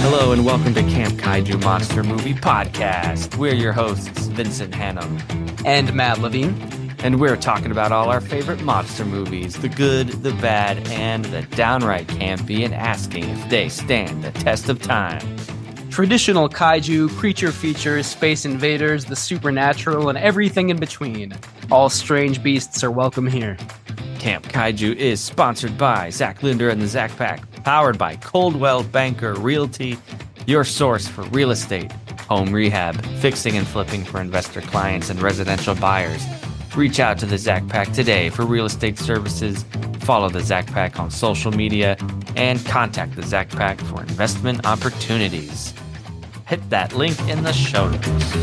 Hello and welcome to Camp Kaiju Monster Movie Podcast. We're your hosts, Vincent Hannum and Matt Levine. And we're talking about all our favorite monster movies, the good, the bad, and the downright campy, and asking if they stand the test of time. Traditional kaiju, creature features, space invaders, the supernatural, and everything in between. All strange beasts are welcome here. Camp Kaiju is sponsored by Zach Linder and the Zach Pack, powered by Coldwell Banker Realty, your source for real estate, home rehab, fixing and flipping for investor clients and residential buyers. Reach out to the Zach Pack today for real estate services. Follow the Zach Pack on social media and contact the Zach Pack for investment opportunities. Hit that link in the show notes.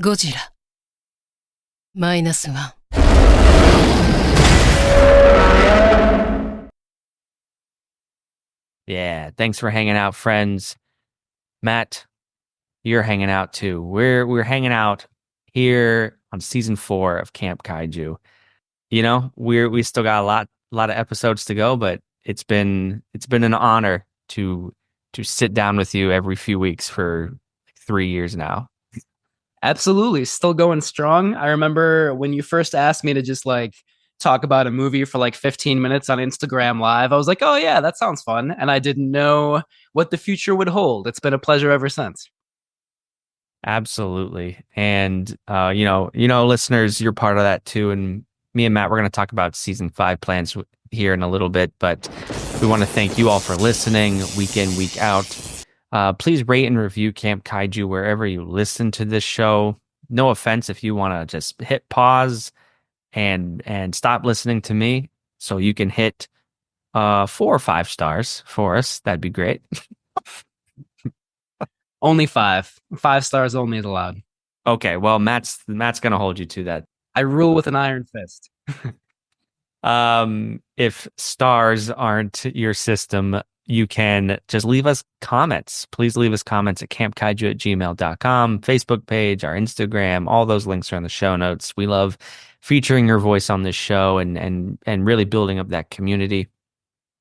Godzilla -1. Yeah, thanks for hanging out, friends. Matt, you're hanging out too. We're hanging out here on season 4 of Camp Kaiju. You know, we still got a lot of episodes to go, but it's been an honor to sit down with you every few weeks for 3 years now. Absolutely. Still going strong. I remember when you first asked me to just talk about a movie for 15 minutes on Instagram Live, I was like, oh yeah, that sounds fun. And I didn't know what the future would hold. It's been a pleasure ever since. Absolutely. And, you know, listeners, you're part of that too. And me and Matt, we're going to talk about season 5 plans here in a little bit, but we want to thank you all for listening week in, week out. Please rate and review Camp Kaiju wherever you listen to this show. No offense if you want to just hit pause and stop listening to me so you can hit 4 or 5 stars for us. That'd be great. Only 5. 5 stars only is allowed. Okay, well, Matt's going to hold you to that. I rule with an iron fist. If stars aren't your system, you can just leave us comments. Please leave us comments at campkaiju@gmail.com, Facebook page, our Instagram. All those links are in the show notes. We love featuring your voice on this show and really building up that community.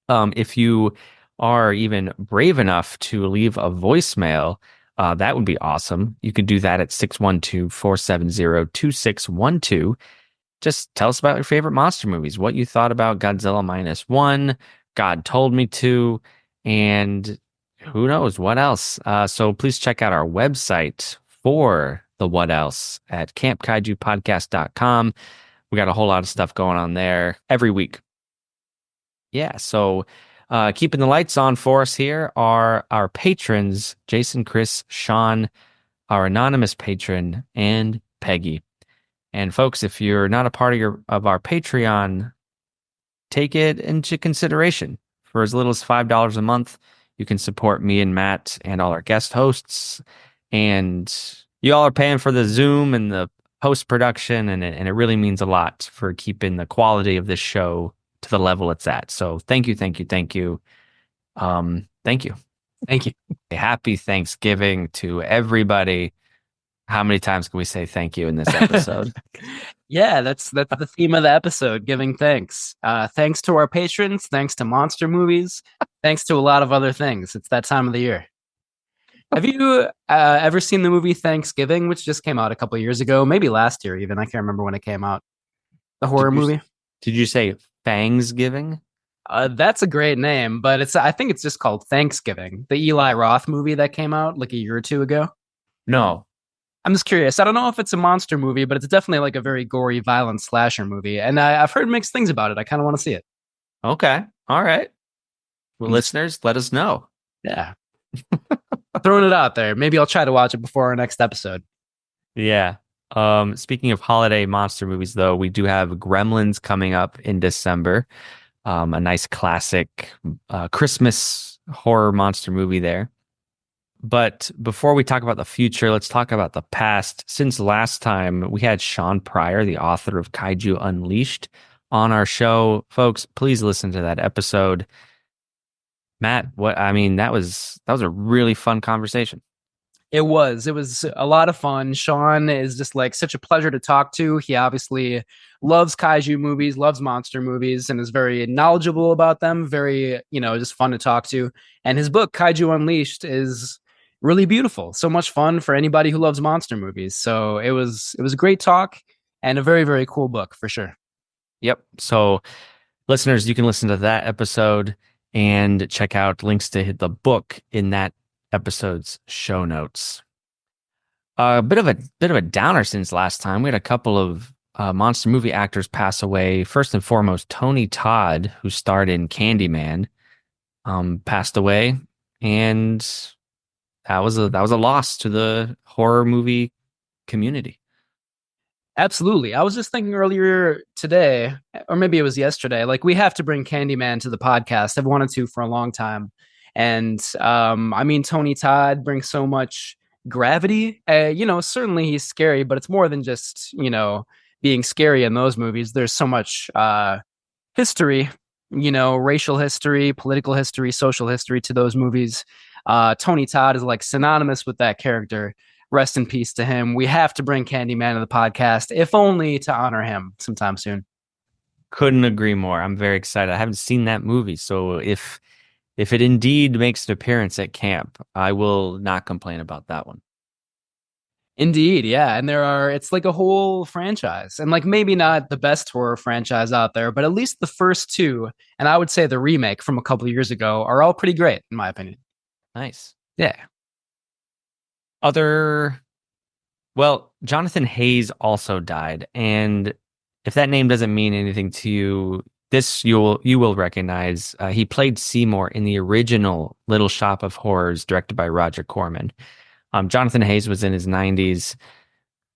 If you are even brave enough to leave a voicemail, that would be awesome. You could do that at 612-470-2612. Just tell us about your favorite monster movies, what you thought about Godzilla -1, God Told Me To, and who knows what else. So please check out our website for the what else at campkaijupodcast.com. We got a whole lot of stuff going on there every week. Yeah, so keeping the lights on for us here are our patrons, Jason, Chris, Sean, our anonymous patron, and Peggy. And folks, if you're not a part of our Patreon, take it into consideration. For as little as $5 a month, you can support me and Matt and all our guest hosts. And you all are paying for the Zoom and the post-production, and it really means a lot for keeping the quality of this show to the level it's at. So thank you. Thank you. Thank you. Thank you. Happy Thanksgiving to everybody. How many times can we say thank you in this episode? Yeah, that's the theme of the episode, giving thanks. Thanks to our patrons, thanks to monster movies, thanks to a lot of other things. It's that time of the year. Have you ever seen the movie Thanksgiving, which just came out a couple of years ago, maybe last year even? I can't remember when it came out. The horror movie. Did you say Fangsgiving? That's a great name, but I think it's just called Thanksgiving. The Eli Roth movie that came out a year or two ago. No. I'm just curious. I don't know if it's a monster movie, but it's definitely a very gory, violent slasher movie. And I've heard mixed things about it. I kind of want to see it. Okay. All right. Well, listeners, let us know. Yeah. Throwing it out there. Maybe I'll try to watch it before our next episode. Yeah. Speaking of holiday monster movies, though, we do have Gremlins coming up in December. A nice classic Christmas horror monster movie there. But before we talk about the future, let's talk about the past. Since last time we had Sean Pryor, the author of Kaiju Unleashed, on our show. Folks, please listen to that episode. Matt, that was a really fun conversation. It was a lot of fun. Sean is just like such a pleasure to talk to. He obviously loves kaiju movies, loves monster movies, and is very knowledgeable about them. Very, just fun to talk to. And his book, Kaiju Unleashed, is really beautiful. So much fun for anybody who loves monster movies. So it was a great talk and a very, very cool book for sure. Yep. So listeners, you can listen to that episode and check out links to hit the book in that episode's show notes. A bit of a downer since last time. We had a couple of monster movie actors pass away. First and foremost, Tony Todd, who starred in Candyman, passed away, and that was a loss to the horror movie community. Absolutely. I was just thinking earlier today, or maybe it was yesterday, like we have to bring Candyman to the podcast. I've wanted to for a long time. And I mean, Tony Todd brings so much gravity. Certainly he's scary, but it's more than just, being scary in those movies. There's so much history, racial history, political history, social history to those movies. Tony Todd is like synonymous with that character. Rest in peace to him. We have to bring Candyman to the podcast, if only to honor him sometime soon. Couldn't agree more. I'm very excited. I haven't seen that movie, so if it indeed makes an appearance at camp, I will not complain about that one. Indeed, yeah. And it's like a whole franchise. And like maybe not the best horror franchise out there, but at least the first two, and I would say the remake from a couple of years ago, are all pretty great, in my opinion. Nice. Yeah. Other Well, Jonathan Hayes also died, and if that name doesn't mean anything to you, this you will recognize. He played Seymour in the original Little Shop of Horrors, directed by Roger Corman. Jonathan Hayes was in his 90s.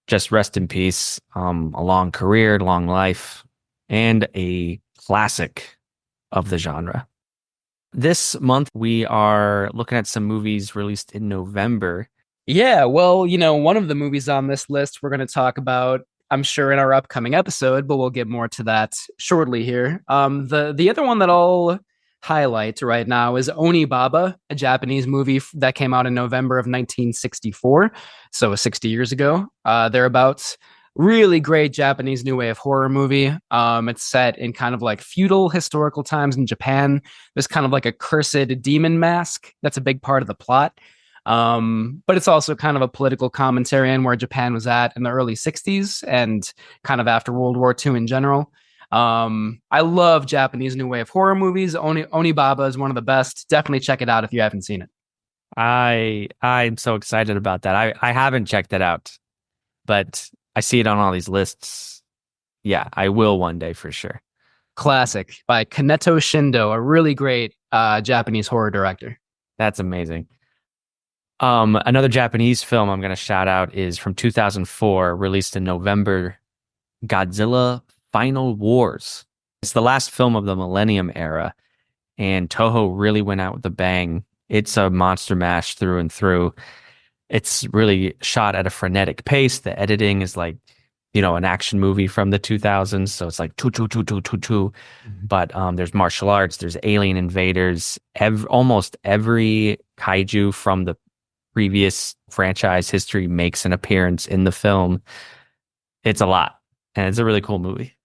Just rest in peace. A long career, long life, and a classic of the genre. This month we are looking at some movies released in November. Yeah, well, one of the movies on this list we're going to talk about, I'm sure, in our upcoming episode, but we'll get more to that shortly here. The other one that I'll highlight right now is Onibaba, a Japanese movie that came out in November of 1964, so 60 years ago, thereabouts. Really great Japanese new wave horror movie. It's set in kind of like feudal historical times in Japan. There's kind of like a cursed demon mask that's a big part of the plot. But it's also kind of a political commentary on where Japan was at in the early 60s and kind of after World War II in general. I love Japanese new wave horror movies. Onibaba is one of the best. Definitely check it out if you haven't seen it. I'm so excited about that. I haven't checked it out, but I see it on all these lists. Yeah, I will one day for sure. Classic by Kaneto Shindo, a really great Japanese horror director. That's amazing. Another Japanese film I'm going to shout out is from 2004, released in November, Godzilla Final Wars. It's the last film of the Millennium era, and Toho really went out with a bang. It's a monster mash through and through. It's really shot at a frenetic pace. The editing is like, an action movie from the 2000s. So it's like two. But there's martial arts, there's alien invaders. Almost every kaiju from the previous franchise history makes an appearance in the film. It's a lot, and it's a really cool movie.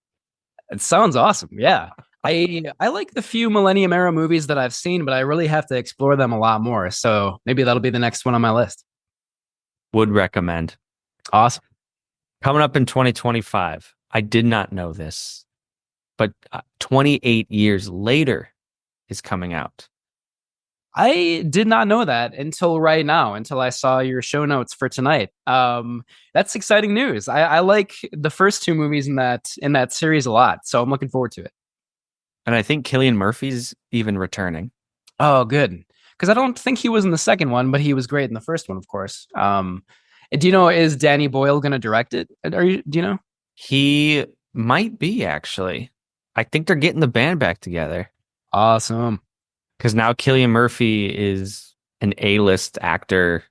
It sounds awesome. Yeah. I like the few Millennium era movies that I've seen, but I really have to explore them a lot more. So maybe that'll be the next one on my list. Would recommend. Awesome. Coming up in 2025, I did not know this, but 28 years later is coming out. I did not know that until right now, until I saw your show notes for tonight. That's exciting news. I like the first two movies in that series a lot, so I'm looking forward to it. And I think Cillian Murphy's even returning. Oh, good. Because I don't think he was in the second one, but he was great in the first one, of course. Do you know, is Danny Boyle going to direct it? Do you know? He might be, actually. I think they're getting the band back together. Awesome. Because now Cillian Murphy is an A-list actor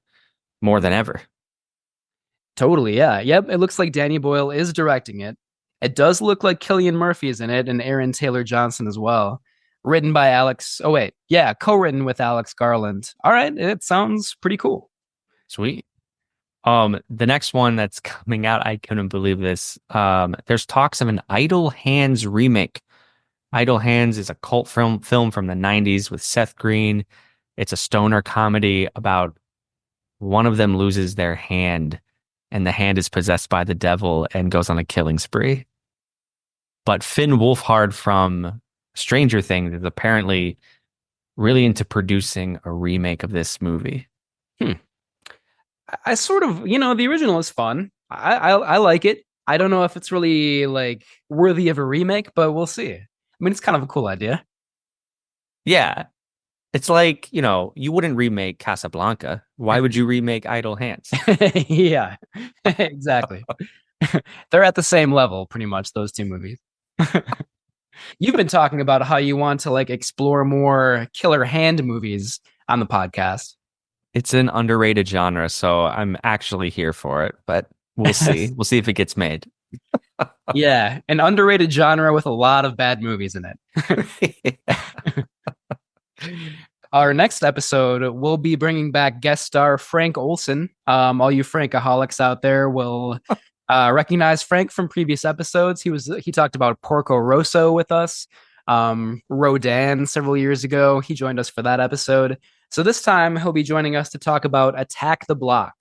more than ever. Totally, yeah. Yep, it looks like Danny Boyle is directing it. It does look like Cillian Murphy is in it and Aaron Taylor Johnson as well. Written by Alex. Oh, wait. Yeah, co written with Alex Garland. All right, it sounds pretty cool. Sweet. The next one that's coming out, I couldn't believe this. There's talks of an Idle Hands remake. Idle Hands is a cult film from the 90s with Seth Green. It's a stoner comedy about one of them loses their hand, and the hand is possessed by the devil and goes on a killing spree. But Finn Wolfhard from Stranger Things is apparently really into producing a remake of this movie. Hmm. I sort of, the original is fun. I like it. I don't know if it's really like worthy of a remake, but we'll see. I mean, it's kind of a cool idea. Yeah, it's like, you wouldn't remake Casablanca. Why would you remake Idle Hands? Yeah, exactly. They're at the same level, pretty much, those two movies. You've been talking about how you want to like explore more killer hand movies on the podcast. It's an underrated genre, so I'm actually here for it, but we'll see. We'll see if it gets made. Yeah, an underrated genre with a lot of bad movies in it. Our next episode, we'll be bringing back guest star Frank Olson. All you Frankaholics out there will recognize Frank from previous episodes. He talked about Porco Rosso with us. Rodan several years ago. He joined us for that episode. So this time he'll be joining us to talk about Attack the Block,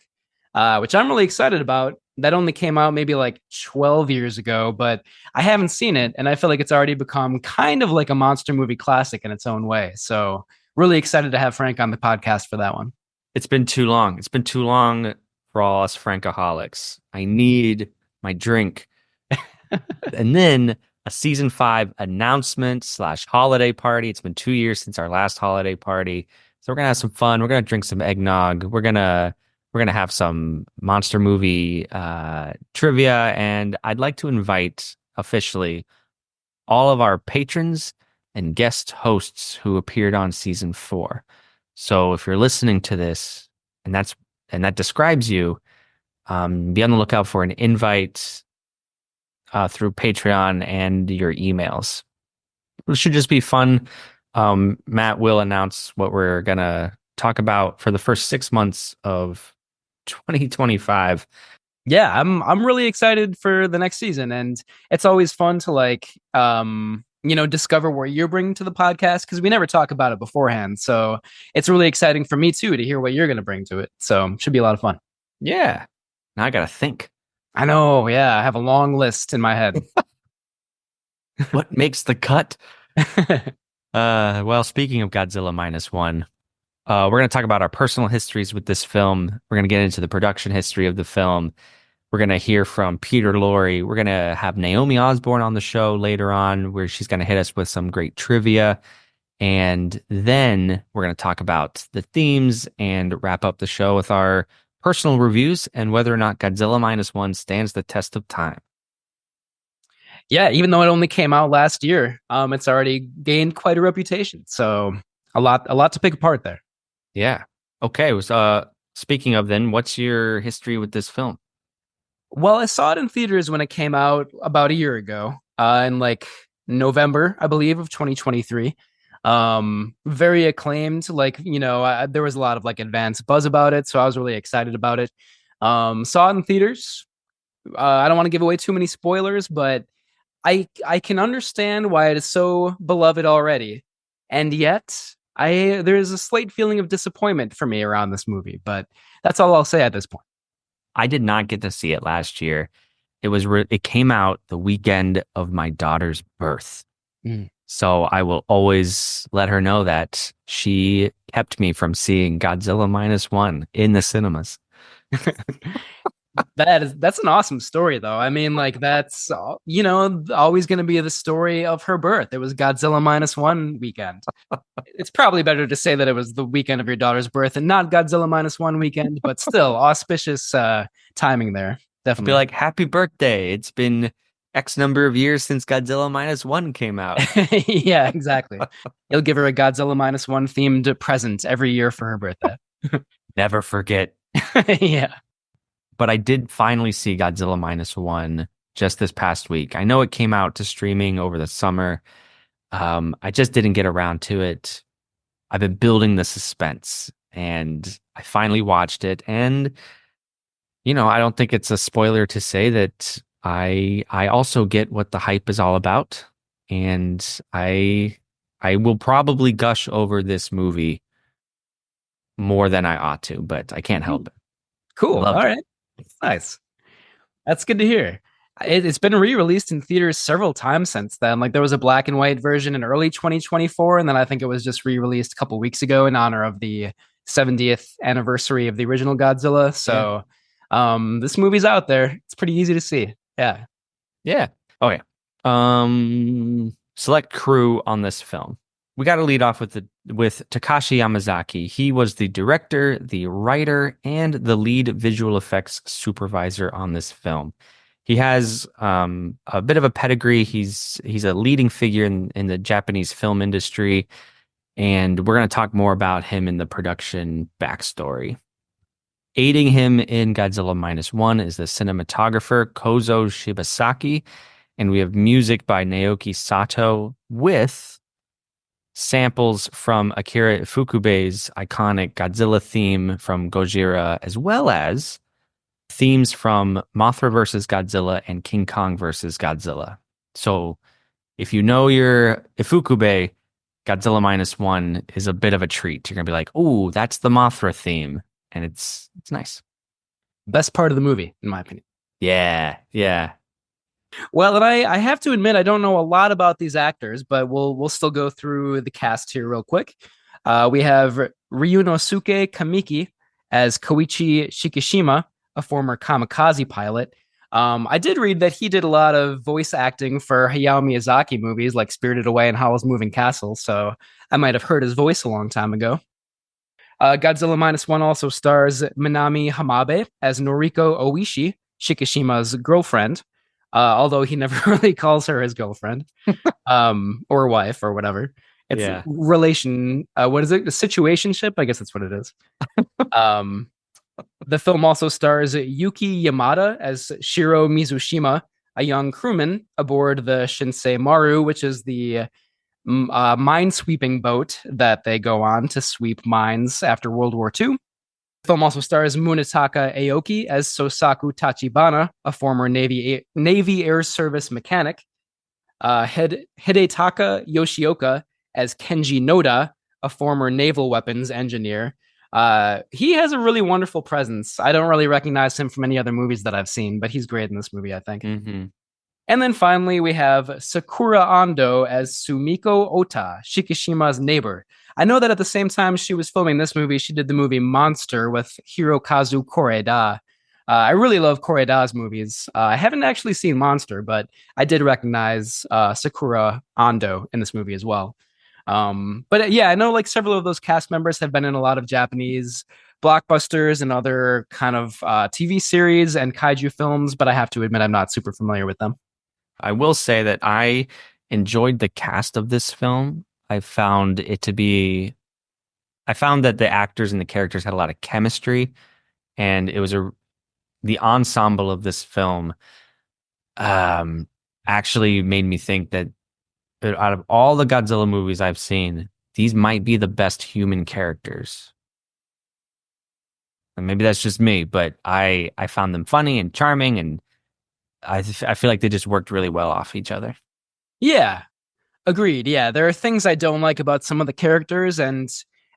which I'm really excited about. That only came out maybe like 12 years ago, but I haven't seen it, and I feel like it's already become kind of like a monster movie classic in its own way. So really excited to have Frank on the podcast for that one. It's been too long. It's been too long for all us Frankaholics. I need my drink. And then a season 5 announcement / holiday party. It's been 2 years since our last holiday party. So we're gonna have some fun. We're gonna drink some eggnog. We're gonna have some monster movie trivia, and I'd like to invite officially all of our patrons and guest hosts who appeared on season 4. So if you're listening to this and that describes you, be on the lookout for an invite through Patreon and your emails. It should just be fun. Matt will announce what we're gonna talk about for the first 6 months of 2025. Yeah, I'm really excited for the next season, and it's always fun to like discover what you're bringing to the podcast because we never talk about it beforehand. So it's really exciting for me too to hear what you're going to bring to it. So it should be a lot of fun. Yeah. Now I gotta think. I know. Yeah, I have a long list in my head. What makes the cut? Well, speaking of Godzilla -1, we're going to talk about our personal histories with this film. We're going to get into the production history of the film. We're going to hear from Peter Lorre. We're going to have Naomi Osborn on the show later on, where she's going to hit us with some great trivia. And then we're going to talk about the themes and wrap up the show with our personal reviews and whether or not Godzilla -1 stands the test of time. Yeah, even though it only came out last year, it's already gained quite a reputation. So a lot to pick apart there. Yeah. Okay. Speaking of then, what's your history with this film? Well, I saw it in theaters when it came out about a year ago, in like November, I believe, of 2023. Very acclaimed. Like, there was a lot of like advanced buzz about it, so I was really excited about it. Saw it in theaters. I don't want to give away too many spoilers, but I can understand why it is so beloved already, and yet there is a slight feeling of disappointment for me around this movie. But that's all I'll say at this point. I did not get to see it last year. It came out the weekend of my daughter's birth. Mm. So I will always let her know that she kept me from seeing Godzilla -1 in the cinemas. That's an awesome story, though. I mean, like that's always going to be the story of her birth. It was Godzilla -1 weekend. It's probably better to say that it was the weekend of your daughter's birth and not Godzilla -1 weekend, but still auspicious timing there. I'll be Definitely. like, happy birthday. It's been X number of years since Godzilla minus one came out. Yeah, exactly. You'll give her a Godzilla -1 themed present every year for her birthday. Never forget. Yeah. But I did finally see Godzilla minus one just this past week. I know it came out to streaming over the summer. I just didn't get around to it. I've been building the suspense and I finally watched it. And, I don't think it's a spoiler to say that I also get what the hype is all about. And I will probably gush over this movie more than I ought to, but I can't help it. I Cool. All loved it. right. Nice. That's good to hear. It's been re-released in theaters several times since then. Like there was a black and white version in early 2024, and then I think it was just re-released a couple weeks ago in honor of the 70th anniversary of the original Godzilla. Yeah. So, this movie's out there. It's pretty easy to see. Yeah. Yeah. Okay. Select crew on this film. We got to lead off with Takashi Yamazaki. He was the director, the writer, and the lead visual effects supervisor on this film. He has a bit of a pedigree. He's a leading figure in the Japanese film industry, and we're going to talk more about him in the production backstory. Aiding him in Godzilla minus one is the cinematographer Kozo Shibasaki, and we have music by Naoki Sato with samples from Akira Ifukube's iconic Godzilla theme from Gojira, as well as themes from Mothra versus Godzilla and King Kong versus Godzilla. So if you know your Ifukube, Godzilla minus one is a bit of a treat. You're gonna be like, "Oh, that's the Mothra theme," and it's nice. Best part of the movie, in my opinion. Yeah, yeah. Well, and I have to admit I don't know a lot about these actors, but we'll still go through the cast here real quick. We have Ryunosuke Kamiki as Koichi Shikishima, a former kamikaze pilot. I did read that he did a lot of voice acting for Hayao Miyazaki movies like Spirited Away and Howl's Moving Castle, so I might have heard his voice a long time ago. Godzilla minus one also stars Minami Hamabe as Noriko Oishi, Shikishima's girlfriend, although he never really calls her his girlfriend or wife or whatever. It's Yeah. relation. What is it? A situationship? I guess that's what it is. Um, the film also stars Yuki Yamada as Shiro Mizushima, a young crewman aboard the Shinsei Maru, which is the mine-sweeping boat that they go on to sweep mines after World War II. The film also stars Munetaka Aoki as Sosaku Tachibana, a former Navy Air Service mechanic. Hidetaka Yoshioka as Kenji Noda, a former naval weapons engineer. He has a really wonderful presence. I don't really recognize him from any other movies that I've seen, but he's great in this movie, I think. Mm-hmm. And then finally, we have Sakura Ando as Sumiko Ota, Shikishima's neighbor. I know that at the same time she was filming this movie, she did the movie Monster with Hirokazu Koreeda. I really love Koreeda's movies. I haven't actually seen Monster, but I did recognize Sakura Ando in this movie as well. But yeah, I know like several of those cast members have been in a lot of Japanese blockbusters and other kind of TV series and kaiju films, but I have to admit I'm not super familiar with them. I will say that I enjoyed the cast of this film. I found that the actors and the characters had a lot of chemistry, and it was the ensemble of this film actually made me think that out of all the Godzilla movies I've seen, these might be the best human characters. And maybe that's just me, but I found them funny and charming, and I feel like they just worked really well off each other. Yeah, agreed. Yeah, there are things I don't like about some of the characters, and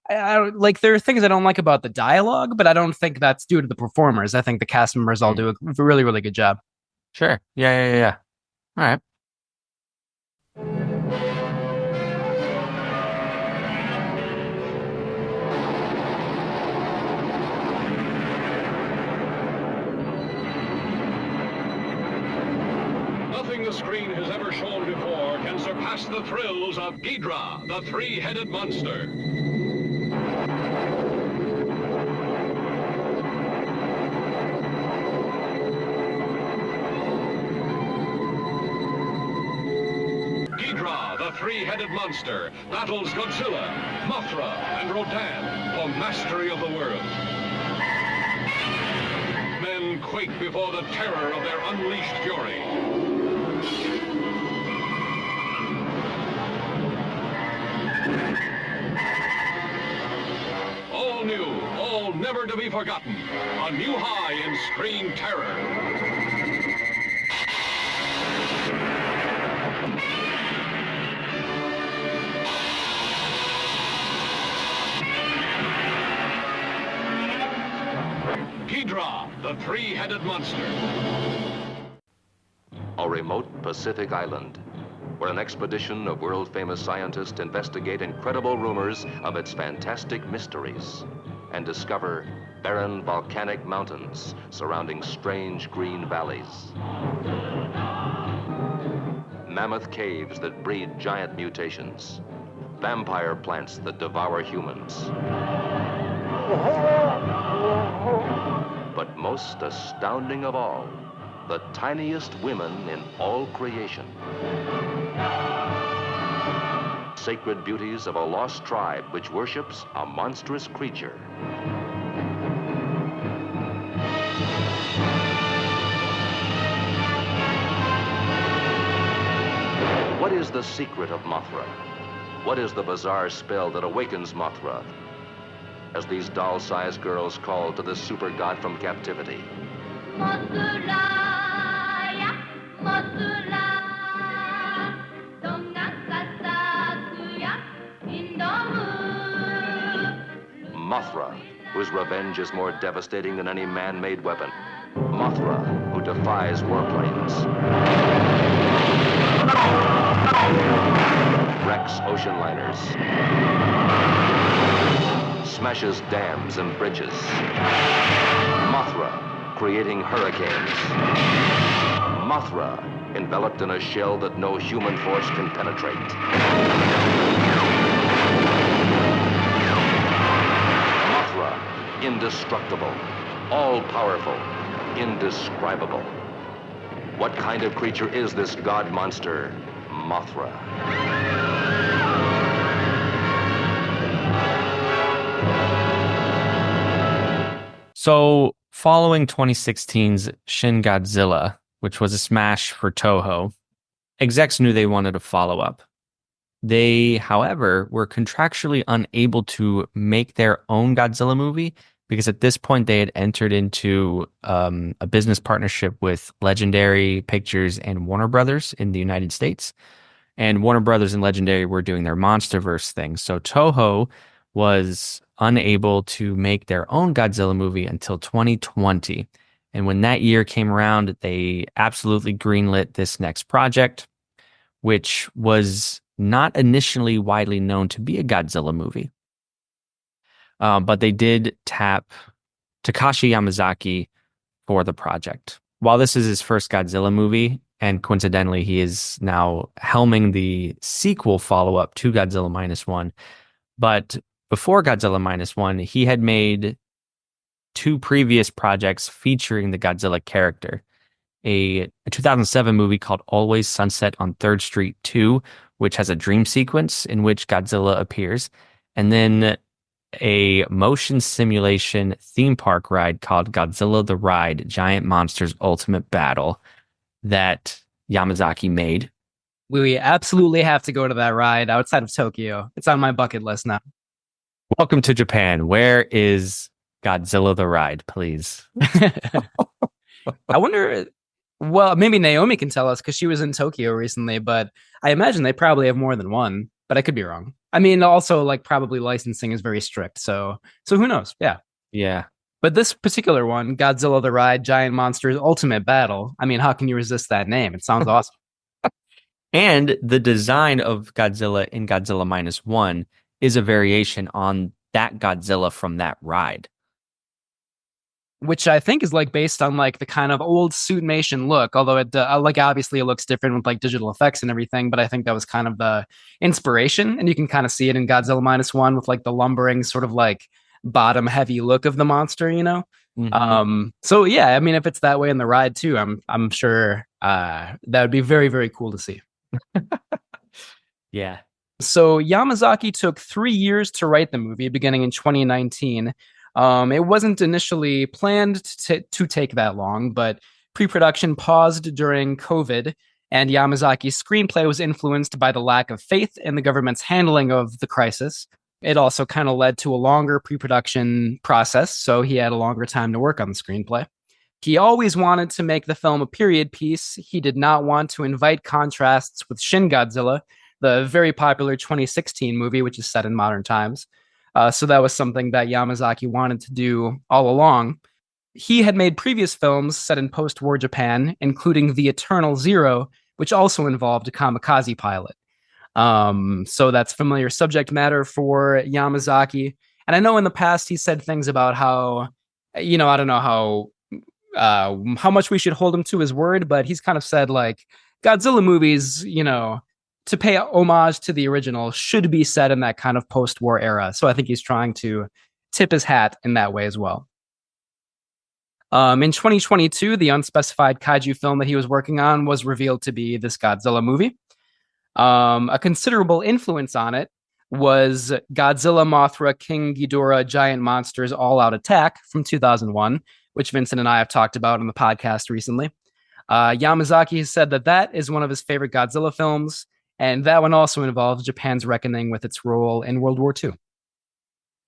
like there are things I don't like about the dialogue, but I don't think that's due to the performers. I think the cast members all do a really, really good job. Sure. Yeah. All right. Nothing the screen has ever shown before can surpass the thrills of Ghidrah, the three-headed monster. the three-headed monster, battles Godzilla, Mothra, and Rodan for mastery of the world. Men quake before the terror of their unleashed fury. All new, all never to be forgotten. A new high in screen terror. Ghidrah, the three-headed monster. A remote Pacific island, where an expedition of world-famous scientists investigate incredible rumors of its fantastic mysteries and discover barren volcanic mountains surrounding strange green valleys. Mammoth caves that breed giant mutations. Vampire plants that devour humans. But most astounding of all, the tiniest women in all creation. Sacred beauties of a lost tribe which worships a monstrous creature. What is the secret of Mothra? What is the bizarre spell that awakens Mothra as these doll-sized girls call to the super god from captivity? Mothra, whose revenge is more devastating than any man-made weapon. Mothra, who defies warplanes. Wrecks ocean liners. Smashes dams and bridges. Mothra, creating hurricanes. Mothra, enveloped in a shell that no human force can penetrate. Mothra, indestructible, all-powerful, indescribable. What kind of creature is this god monster, Mothra? So, following 2016's Shin Godzilla, which was a smash for Toho, execs knew they wanted a follow-up. They, however, were contractually unable to make their own Godzilla movie because at this point they had entered into a business partnership with Legendary Pictures and Warner Brothers in the United States. And Warner Brothers and Legendary were doing their MonsterVerse thing. So Toho was unable to make their own Godzilla movie until 2020. And when that year came around, they absolutely greenlit this next project, which was not initially widely known to be a Godzilla movie. But they did tap Takashi Yamazaki for the project. While this is his first Godzilla movie, and coincidentally, he is now helming the sequel follow-up to Godzilla Minus One. But before Godzilla Minus One, he had made two previous projects featuring the Godzilla character. A 2007 movie called Always Sunset on 3rd Street 2, which has a dream sequence in which Godzilla appears. And then a motion simulation theme park ride called Godzilla the Ride, Giant Monsters Ultimate Battle that Yamazaki made. We absolutely have to go to that ride outside of Tokyo. It's on my bucket list now. Welcome to Japan. Where is Godzilla the Ride, please? I wonder, well, maybe Naomi can tell us because she was in Tokyo recently, but I imagine they probably have more than one, but I could be wrong. I mean, also, like, probably licensing is very strict, so who knows? Yeah. Yeah. But this particular one, Godzilla the Ride, Giant Monsters Ultimate Battle, I mean, how can you resist that name? It sounds awesome. And the design of Godzilla in Godzilla Minus One is a variation on that Godzilla from that ride. Which I think is like based on like the kind of old Suitmation look, although it like obviously it looks different with like digital effects and everything, but I think that was kind of the inspiration, and you can kind of see it in Godzilla Minus One with like the lumbering sort of like bottom heavy look of the monster, you know. Mm-hmm. So yeah, I mean, if it's that way in the ride too, I'm sure that would be very, very cool to see. Yeah. So Yamazaki took 3 years to write the movie, beginning in 2019. It wasn't initially planned to take that long, but pre-production paused during COVID, and Yamazaki's screenplay was influenced by the lack of faith in the government's handling of the crisis. It also kind of led to a longer pre-production process, so he had a longer time to work on the screenplay. He always wanted to make the film a period piece. He did not want to invite contrasts with Shin Godzilla, the very popular 2016 movie, which is set in modern times. So that was something that Yamazaki wanted to do all along. He had made previous films set in post war Japan, including The Eternal Zero, which also involved a kamikaze pilot. So that's familiar subject matter for Yamazaki. And I know in the past he said things about how, I don't know how much we should hold him to his word, but he's kind of said like Godzilla movies, to pay homage to the original should be set in that kind of post-war era. So I think he's trying to tip his hat in that way as well. In 2022, the unspecified kaiju film that he was working on was revealed to be this Godzilla movie. A considerable influence on it was Godzilla, Mothra, King Ghidorah, Giant Monsters All Out Attack from 2001, which Vincent and I have talked about on the podcast recently. Yamazaki has said that is one of his favorite Godzilla films, and that one also involves Japan's reckoning with its role in World War II.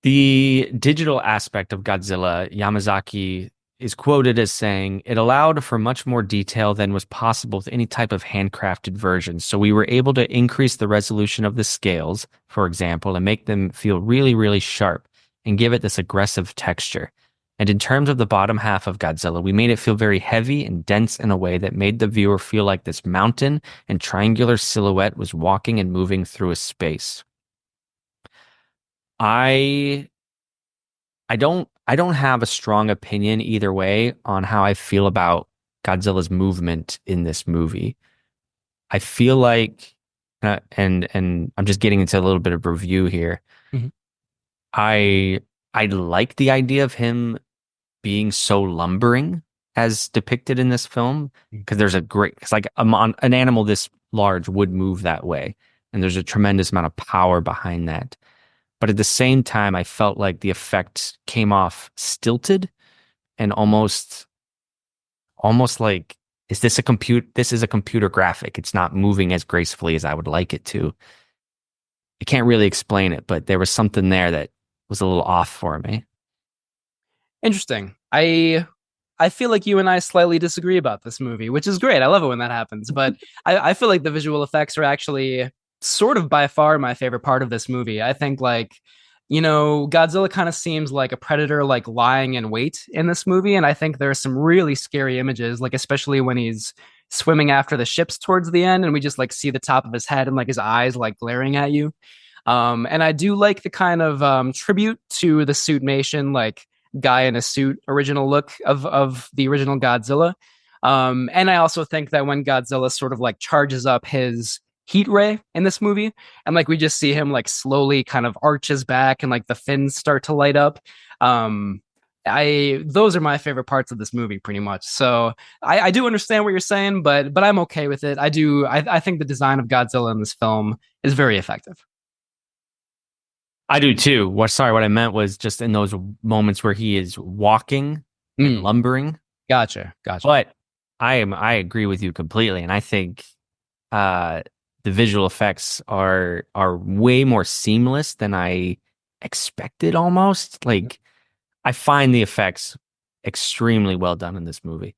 The digital aspect of Godzilla, Yamazaki is quoted as saying, "It allowed for much more detail than was possible with any type of handcrafted version. So we were able to increase the resolution of the scales, for example, and make them feel really, really sharp and give it this aggressive texture. And in terms of the bottom half of Godzilla, we made it feel very heavy and dense in a way that made the viewer feel like this mountain and triangular silhouette was walking and moving through a space." I don't have a strong opinion either way on how I feel about Godzilla's movement in this movie. I feel like, and I'm just getting into a little bit of review here. Mhm. I like the idea of him being so lumbering as depicted in this film because it's like an animal this large would move that way, and there's a tremendous amount of power behind that. But at the same time, I felt like the effect came off stilted and almost like, this is a computer graphic. It's not moving as gracefully as I would like it to. I can't really explain it, but there was something there that was a little off for me. Interesting. I feel like you and I slightly disagree about this movie, which is great. I love it when that happens. But I feel like the visual effects are actually sort of by far my favorite part of this movie. I think Godzilla kind of seems like a predator, like lying in wait in this movie. And I think there's some really scary images, like especially when he's swimming after the ships towards the end and we just like see the top of his head and like his eyes like glaring at you. And I do like the kind of tribute to the suitmation, like guy in a suit original look of the original Godzilla. And I also think that when Godzilla sort of like charges up his heat ray in this movie, and like we just see him like slowly kind of arch his back and like the fins start to light up. Those are my favorite parts of this movie pretty much. So I do understand what you're saying, but I'm okay with it. I think the design of Godzilla in this film is very effective. I do too. What I meant was just in those moments where he is walking and lumbering. Gotcha. But I agree with you completely, and I think the visual effects are way more seamless than I expected almost. Like, I find the effects extremely well done in this movie.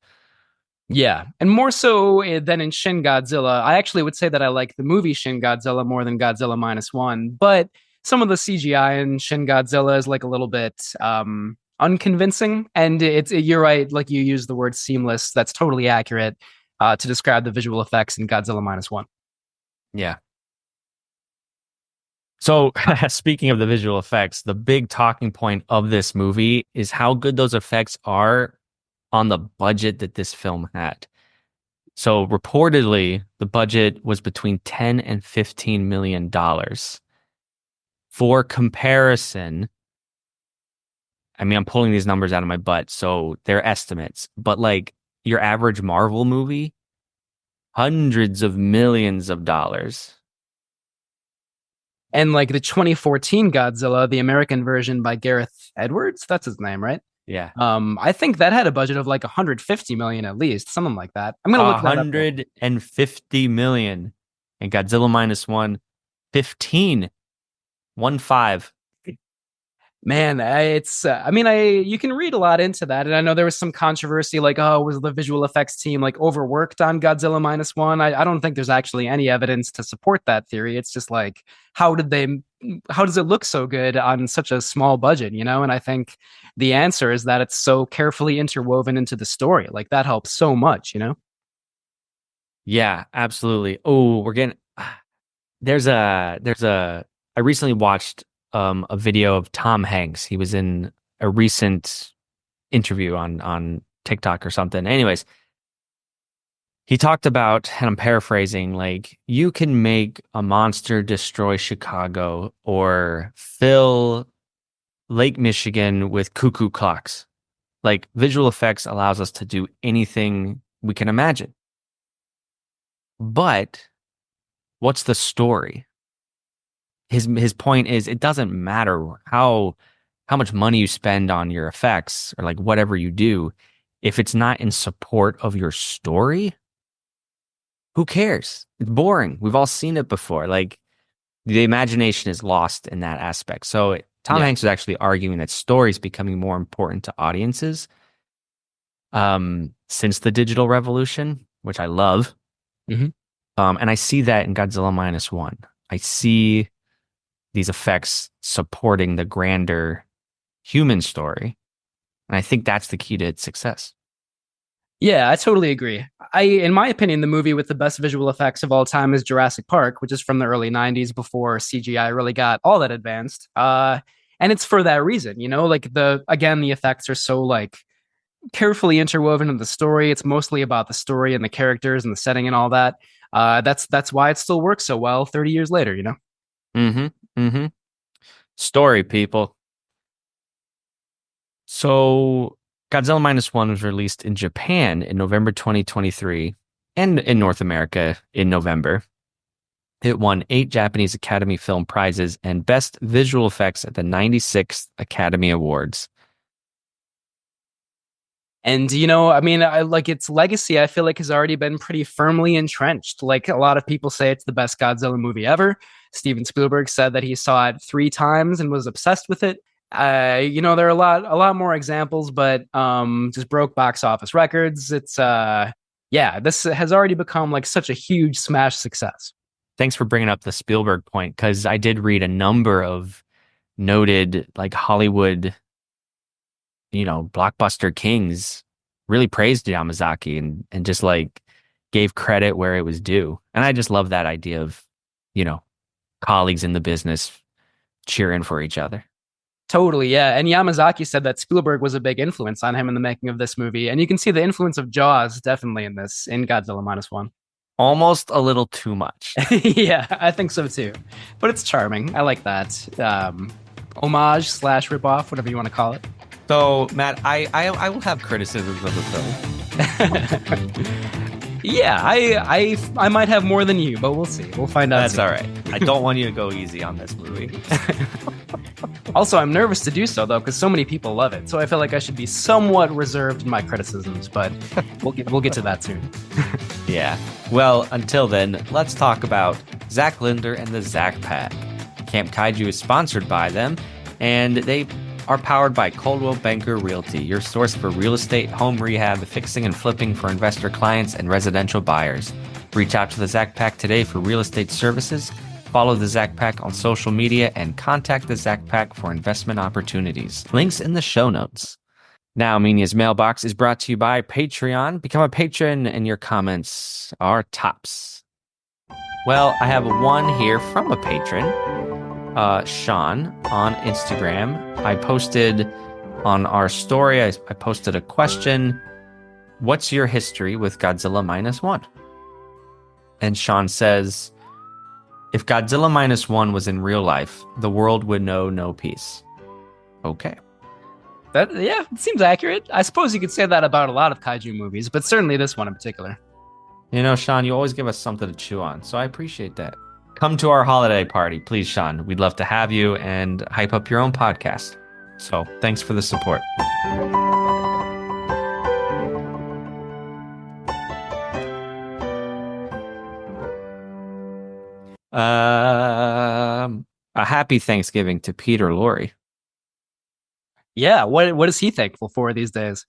Yeah, and more so than in Shin Godzilla. I actually would say that I like the movie Shin Godzilla more than Godzilla Minus One, but some of the CGI in Shin Godzilla is like a little bit unconvincing. And you're right, like you use the word seamless. That's totally accurate to describe the visual effects in Godzilla Minus One. Yeah. So speaking of the visual effects, the big talking point of this movie is how good those effects are on the budget that this film had. So reportedly, the budget was between $10 and $15 million. For comparison, I mean, I'm pulling these numbers out of my butt, so they're estimates, but like your average Marvel movie, hundreds of millions of dollars. And like the 2014 Godzilla, the American version by Gareth Edwards, that's his name, right? Yeah. I think that had a budget of like 150 million at least, something like that. I'm gonna look that up. 150 million. And Godzilla minus one, 15. 1-5. Man, you can read a lot into that, and I know there was some controversy, like, oh, was the visual effects team like overworked on Godzilla minus one? I don't think there's actually any evidence to support that theory. It's just like, how does it look so good on such a small budget, you know? And I think the answer is that it's so carefully interwoven into the story. Like that helps so much, you know? Yeah, absolutely. Oh, I recently watched a video of Tom Hanks. He was in a recent interview on TikTok or something. Anyways, he talked about, and I'm paraphrasing, like you can make a monster destroy Chicago or fill Lake Michigan with cuckoo clocks. Like visual effects allows us to do anything we can imagine. But what's the story? His point is it doesn't matter how much money you spend on your effects or like whatever you do, if it's not in support of your story, who cares? It's boring. We've all seen it before. Like the imagination is lost in that aspect. So Tom Hanks was actually arguing that story is becoming more important to audiences since the digital revolution, which I love. Mm-hmm. And I see that in Godzilla minus one. I see these effects supporting the grander human story. And I think that's the key to its success. Yeah, I totally agree. In my opinion, the movie with the best visual effects of all time is Jurassic Park, which is from the early 90s before CGI really got all that advanced. And it's for that reason, you know, like the effects are so like carefully interwoven in the story. It's mostly about the story and the characters and the setting and all that. That's why it still works so well 30 years later, you know? Mm-hmm. Mm-hmm. Story, people. So Godzilla minus one was released in Japan in November 2023 and in North America in November. It won 8 Japanese Academy Film Prizes and Best Visual Effects at the 96th Academy Awards. And, you know, I mean, its legacy, I feel like has already been pretty firmly entrenched. Like a lot of people say it's the best Godzilla movie ever. Steven Spielberg said that he saw it 3 times and was obsessed with it. You know, there are a lot more examples, but just broke box office records. It's this has already become like such a huge smash success. Thanks for bringing up the Spielberg point, because I did read a number of noted like Hollywood, you know, blockbuster kings really praised Yamazaki and just like gave credit where it was due. And I just love that idea of, you know, colleagues in the business cheering for each other. Totally, yeah. And Yamazaki said that Spielberg was a big influence on him in the making of this movie. And you can see the influence of Jaws definitely in Godzilla minus one. Almost a little too much. Yeah, I think so too. But it's charming. I like that. Homage / ripoff, whatever you want to call it. So, Matt, I will have criticisms of the film. Yeah, I might have more than you, but we'll see. We'll find out. That's all right. I don't want you to go easy on this movie. Also, I'm nervous to do so, though, because so many people love it. So I feel like I should be somewhat reserved in my criticisms, but we'll get to that soon. Yeah. Well, until then, let's talk about Zach Linder and the Zach Pack. Camp Kaiju is sponsored by them, and they are powered by Coldwell Banker Realty, your source for real estate, home rehab, fixing and flipping for investor clients and residential buyers. Reach out to the Zach Pack today for real estate services. Follow the Zach Pack on social media and contact the Zach Pack for investment opportunities. Links in the show notes. Now, Minya's Mailbox is brought to you by Patreon. Become a patron and your comments are tops. Well, I have one here from a patron, Sean, on Instagram. I posted on our story, I posted a question. What's your history with Godzilla minus one? And Sean says, if Godzilla minus one was in real life, the world would know no peace. Okay. It seems accurate. I suppose you could say that about a lot of kaiju movies, but certainly this one in particular. You know, Sean, you always give us something to chew on, so I appreciate that. come to our holiday party, please, Sean. We'd love to have you and hype up your own podcast. So thanks for the support. A happy Thanksgiving to Peter Lorre. Yeah, what is he thankful for these days?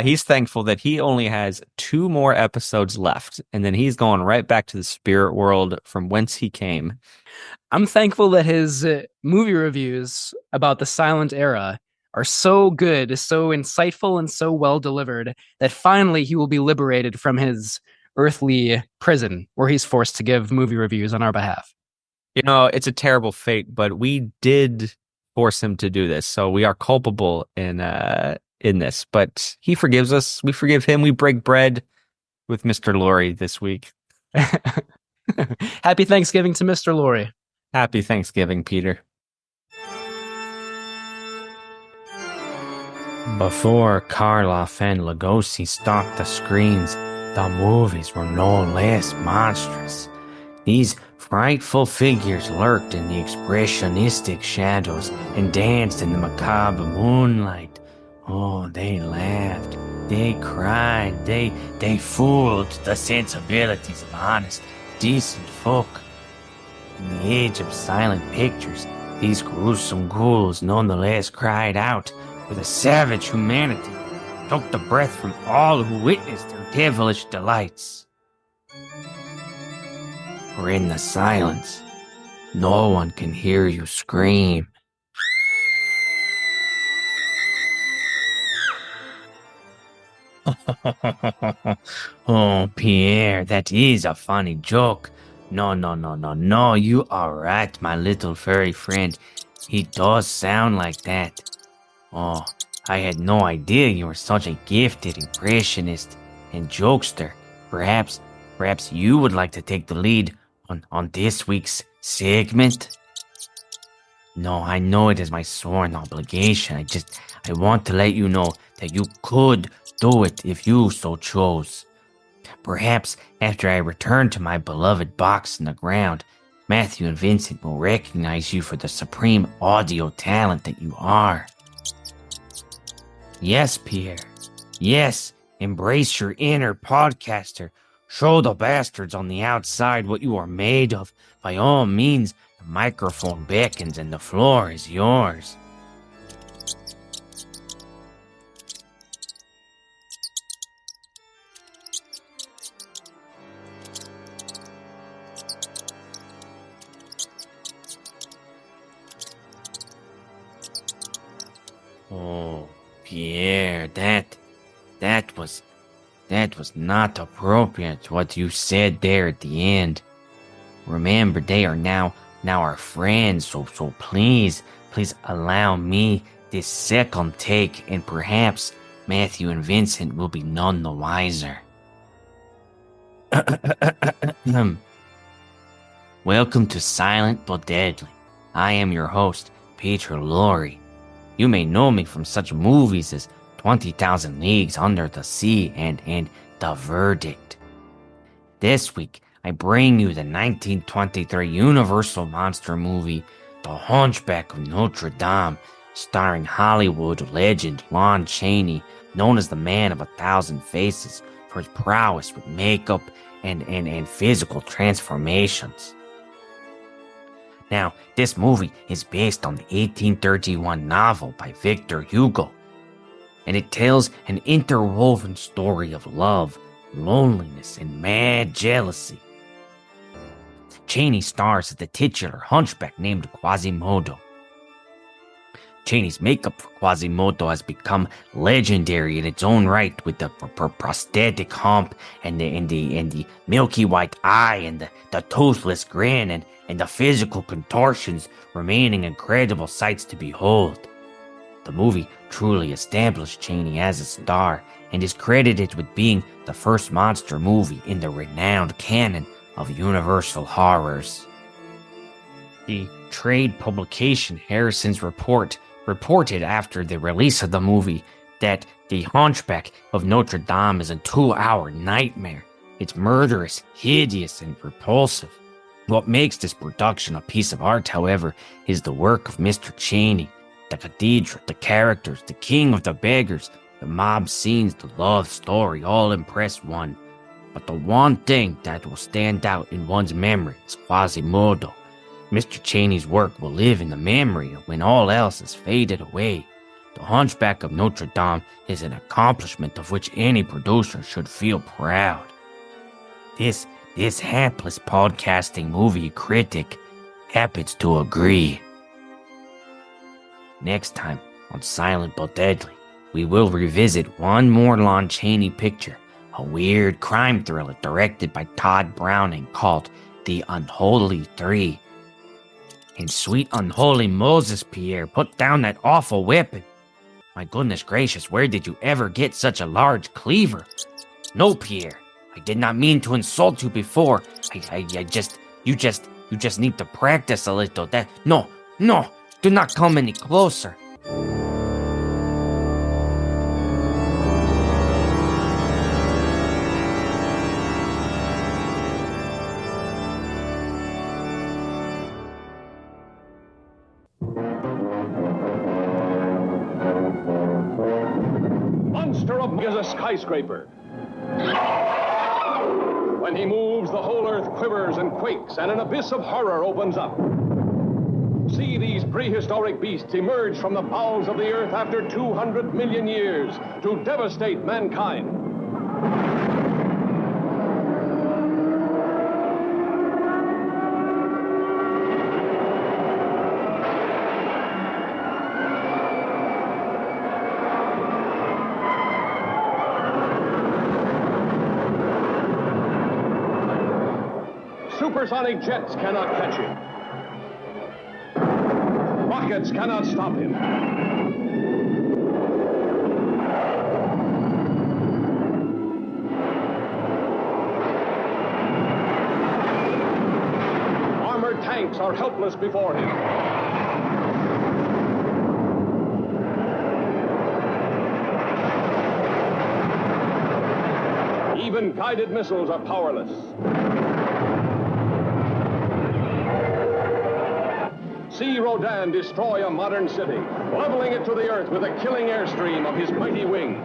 He's thankful that he only has 2 more episodes left, and then he's going right back to the spirit world from whence he came. I'm thankful that his movie reviews about the silent era are so good, so insightful, and so well delivered that finally he will be liberated from his earthly prison where he's forced to give movie reviews on our behalf. You know, it's a terrible fate, but we did force him to do this, so we are culpable in this. But he forgives us. We forgive him. We break bread with Mr. Lorre this week. Happy Thanksgiving to Mr. Lorre. Happy Thanksgiving, Peter. Before Karloff and Lugosi stalked the screens, the movies were no less monstrous. These frightful figures lurked in the expressionistic shadows and danced in the macabre moonlight. Oh, they laughed, they cried, they fooled the sensibilities of honest, decent folk. In the age of silent pictures, these gruesome ghouls nonetheless cried out with a savage humanity, took the breath from all who witnessed their devilish delights. For in the silence, no one can hear you scream. Oh, Pierre, that is a funny joke. No, you are right, my little furry friend. He does sound like that. Oh, I had no idea you were such a gifted impressionist and jokester. Perhaps you would like to take the lead on this week's segment? No, I know it is my sworn obligation. I want to let you know that you could do it if you so chose. Perhaps after I return to my beloved box in the ground, Matthew and Vincent will recognize you for the supreme audio talent that you are. Yes, Pierre. Yes, embrace your inner podcaster. Show the bastards on the outside what you are made of. By all means, the microphone beckons and the floor is yours. Oh, Pierre, that was not appropriate what you said there at the end. Remember, they are now our friends, so please allow me this second take, and perhaps Matthew and Vincent will be none the wiser. Welcome to Silent but Deadly. I am your host, Peter Lorre. You may know me from such movies as 20,000 Leagues Under the Sea and The Verdict. This week, I bring you the 1923 Universal monster movie, The Hunchback of Notre Dame, starring Hollywood legend Lon Chaney, known as the Man of 1,000 Faces, for his prowess with makeup and physical transformations. Now, this movie is based on the 1831 novel by Victor Hugo, and it tells an interwoven story of love, loneliness, and mad jealousy. Chaney stars as the titular hunchback named Quasimodo. Chaney's makeup for Quasimodo has become legendary in its own right, with the prosthetic hump and the milky white eye and the toothless grin and the physical contortions remaining incredible sights to behold. The movie truly established Chaney as a star and is credited with being the first monster movie in the renowned canon of Universal horrors. The trade publication Harrison's reported after the release of the movie that The Hunchback of Notre Dame is a 2-hour nightmare. It's murderous, hideous, and repulsive. What makes this production a piece of art, however, is the work of Mr. Cheney. The Ghidrah, the characters, the king of the beggars, the mob scenes, the love story all impress one. But the one thing that will stand out in one's memory is Quasimodo. Mr. Cheney's work will live in the memory when all else has faded away. The Hunchback of Notre Dame is an accomplishment of which any producer should feel proud. This hapless podcasting movie critic happens to agree. Next time on Silent but Deadly, we will revisit one more Lon Chaney picture, a weird crime thriller directed by Todd Browning called The Unholy Three. And sweet unholy Moses, Pierre, put down that awful weapon. My goodness gracious, where did you ever get such a large cleaver? No, Pierre, I did not mean to insult you before. You just need to practice a little. No, do not come any closer. Monster of is a skyscraper. When he moves, the whole earth quivers and quakes, and an abyss of horror opens up. See these prehistoric beasts emerge from the bowels of the earth after 200 million years to devastate mankind. Supersonic jets cannot catch him. Rockets cannot stop him. Armored tanks are helpless before him. Even guided missiles are powerless. See Rodan destroy a modern city, leveling it to the earth with a killing airstream of his mighty wings.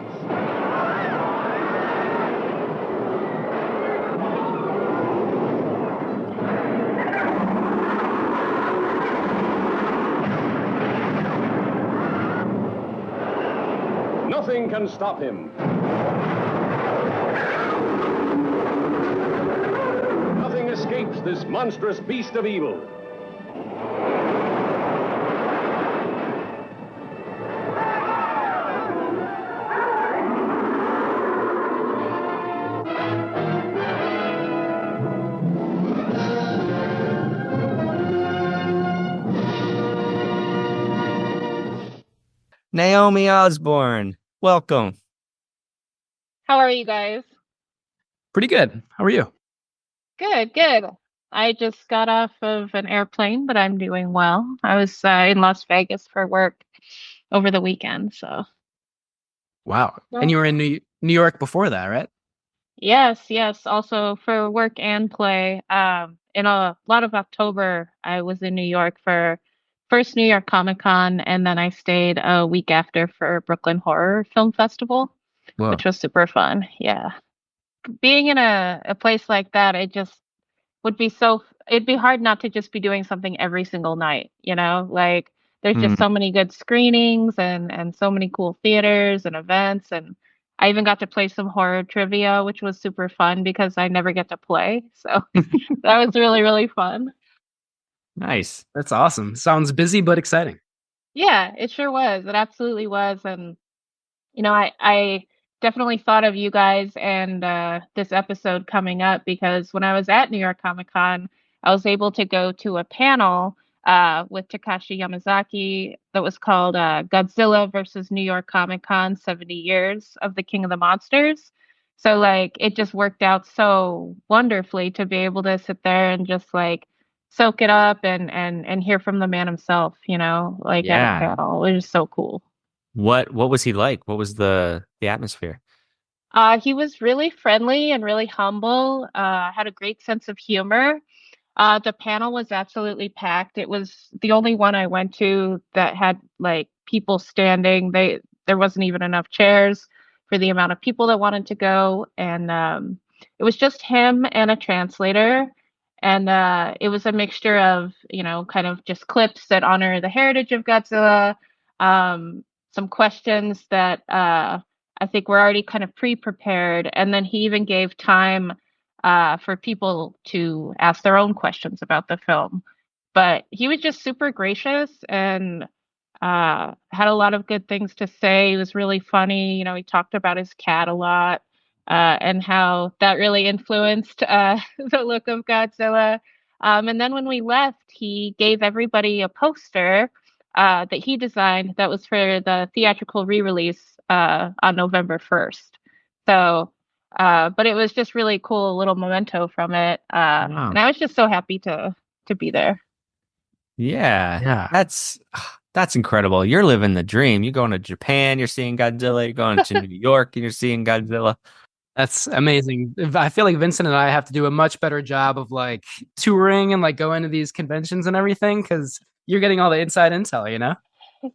Nothing can stop him. Nothing escapes this monstrous beast of evil. Naomi Osborn, welcome. How are you guys? Pretty good. How are you? Good, good. I just got off of an airplane, but I'm doing well. I was in Las Vegas for work over the weekend, so. Wow. Well, And you were in New York before that, right? yes. Also for work and play. In a lot of October, I was in New York for first New York Comic Con, and then I stayed a week after for Brooklyn Horror Film Festival, Whoa. which was super fun. Yeah. Being in a place like that, it just would be it'd be hard not to just be doing something every single night, you know? Like there's Hmm. just so many good screenings and so many cool theaters and events, and I even got to play some horror trivia, which was super fun because I never get to play. So that was really, really fun. Nice. That's awesome. Sounds busy but exciting. Yeah, it sure was. It absolutely was. And I definitely thought of you guys and this episode coming up because when I was at New York Comic Con, I was able to go to a panel with Takashi Yamazaki that was called Godzilla versus New York Comic Con 70 Years of the King of the Monsters. So, like, it just worked out so wonderfully to be able to sit there and just, like, soak it up and hear from the man himself, like at a Yeah. panel. It was so cool. What was he like? What was the atmosphere? He was really friendly and really humble, had a great sense of humor. The panel was absolutely packed. It was the only one I went to that had like people standing. There wasn't even enough chairs for the amount of people that wanted to go, and it was just him and a translator. And it was a mixture of, kind of just clips that honor the heritage of Godzilla, some questions that I think were already kind of pre-prepared, and then he even gave time for people to ask their own questions about the film. But he was just super gracious and had a lot of good things to say. He was really funny. He talked about his cat a lot and how that really influenced the look of Godzilla. And then when we left, he gave everybody a poster that he designed that was for the theatrical re-release on November 1st. So, but it was just really cool, little memento from it. Wow. And I was just so happy to be there. Yeah. Yeah. That's incredible. You're living the dream. You're going to Japan, you're seeing Godzilla. You're going to New York, and you're seeing Godzilla. That's amazing. I feel like Vincent and I have to do a much better job of like touring and like going to these conventions and everything because you're getting all the inside intel, you know?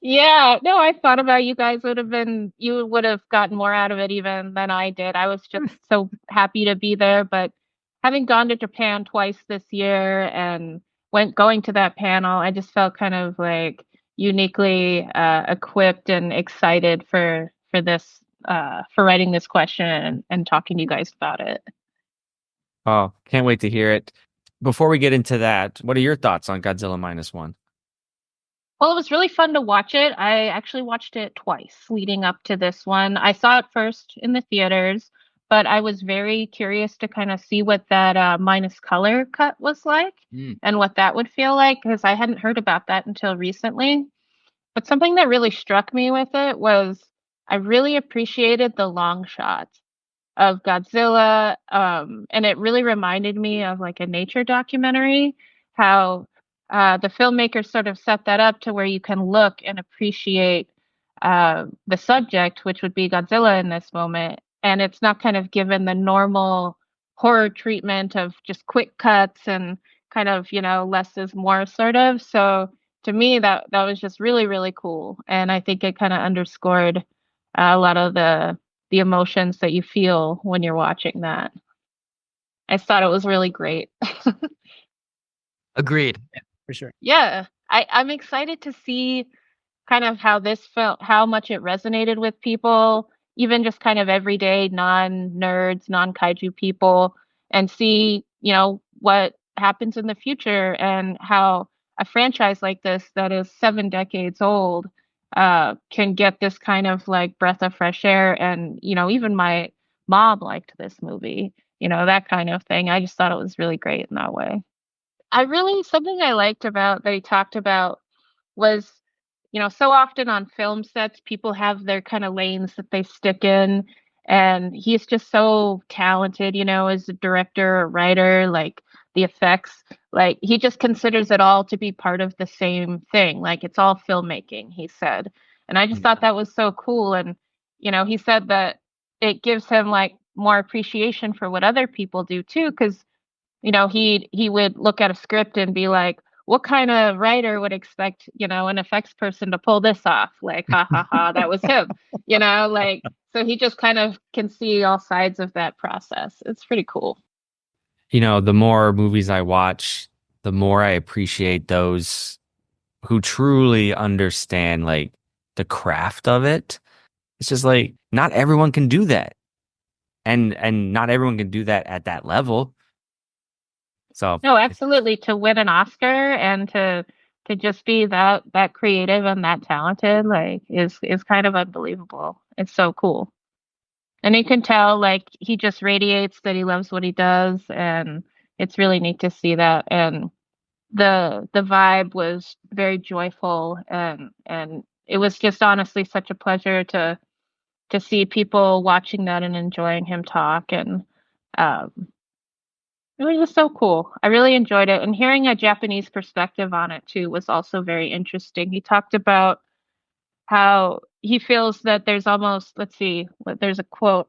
Yeah, no, I thought about you would have gotten more out of it even than I did. I was just so happy to be there, but having gone to Japan twice this year and going to that panel, I just felt kind of like uniquely equipped and excited for this for writing this question and talking to you guys about it. Oh, can't wait to hear it. Before we get into that, what are your thoughts on Godzilla minus one? Well, it was really fun to watch it. I actually watched it twice leading up to this one. I saw it first in the theaters, but I was very curious to kind of see what that minus color cut was like and what that would feel like because I hadn't heard about that until recently. But something that really struck me with it was I really appreciated the long shots of Godzilla. And it really reminded me of like a nature documentary, how the filmmakers sort of set that up to where you can look and appreciate the subject, which would be Godzilla in this moment. And it's not kind of given the normal horror treatment of just quick cuts and kind of, less is more sort of. So to me, that was just really, really cool. And I think it kind of underscored a lot of the emotions that you feel when you're watching that. I thought it was really great. Agreed. Yeah, for sure. Yeah, I'm excited to see kind of how this felt, how much it resonated with people, even just kind of everyday non-nerds, non-kaiju people, and see, what happens in the future and how a franchise like this that is 7 decades old can get this kind of like breath of fresh air. And, even my mom liked this movie, that kind of thing. I just thought it was really great in that way. Something I liked about that he talked about was, so often on film sets, people have their kind of lanes that they stick in. And he's just so talented, as a director or writer, like the effects, like he just considers it all to be part of the same thing. Like it's all filmmaking, he said. And I just thought that was so cool. And, he said that it gives him like more appreciation for what other people do too. Cause he would look at a script and be like, what kind of writer would expect, an effects person to pull this off? Like, ha ha ha, that was him, like, so he just kind of can see all sides of that process. It's pretty cool. The more movies I watch, the more I appreciate those who truly understand like the craft of it. It's just like not everyone can do that. And not everyone can do that at that level. So No, absolutely. To win an Oscar and to just be that creative and that talented, like is kind of unbelievable. It's so cool. And you can tell like he just radiates that he loves what he does, and it's really neat to see that. And the vibe was very joyful, and it was just honestly such a pleasure to see people watching that and enjoying him talk. And um it was just so cool. I really enjoyed it. And hearing a Japanese perspective on it too was also very interesting. He talked about how he feels that there's almost, let's see, there's a quote,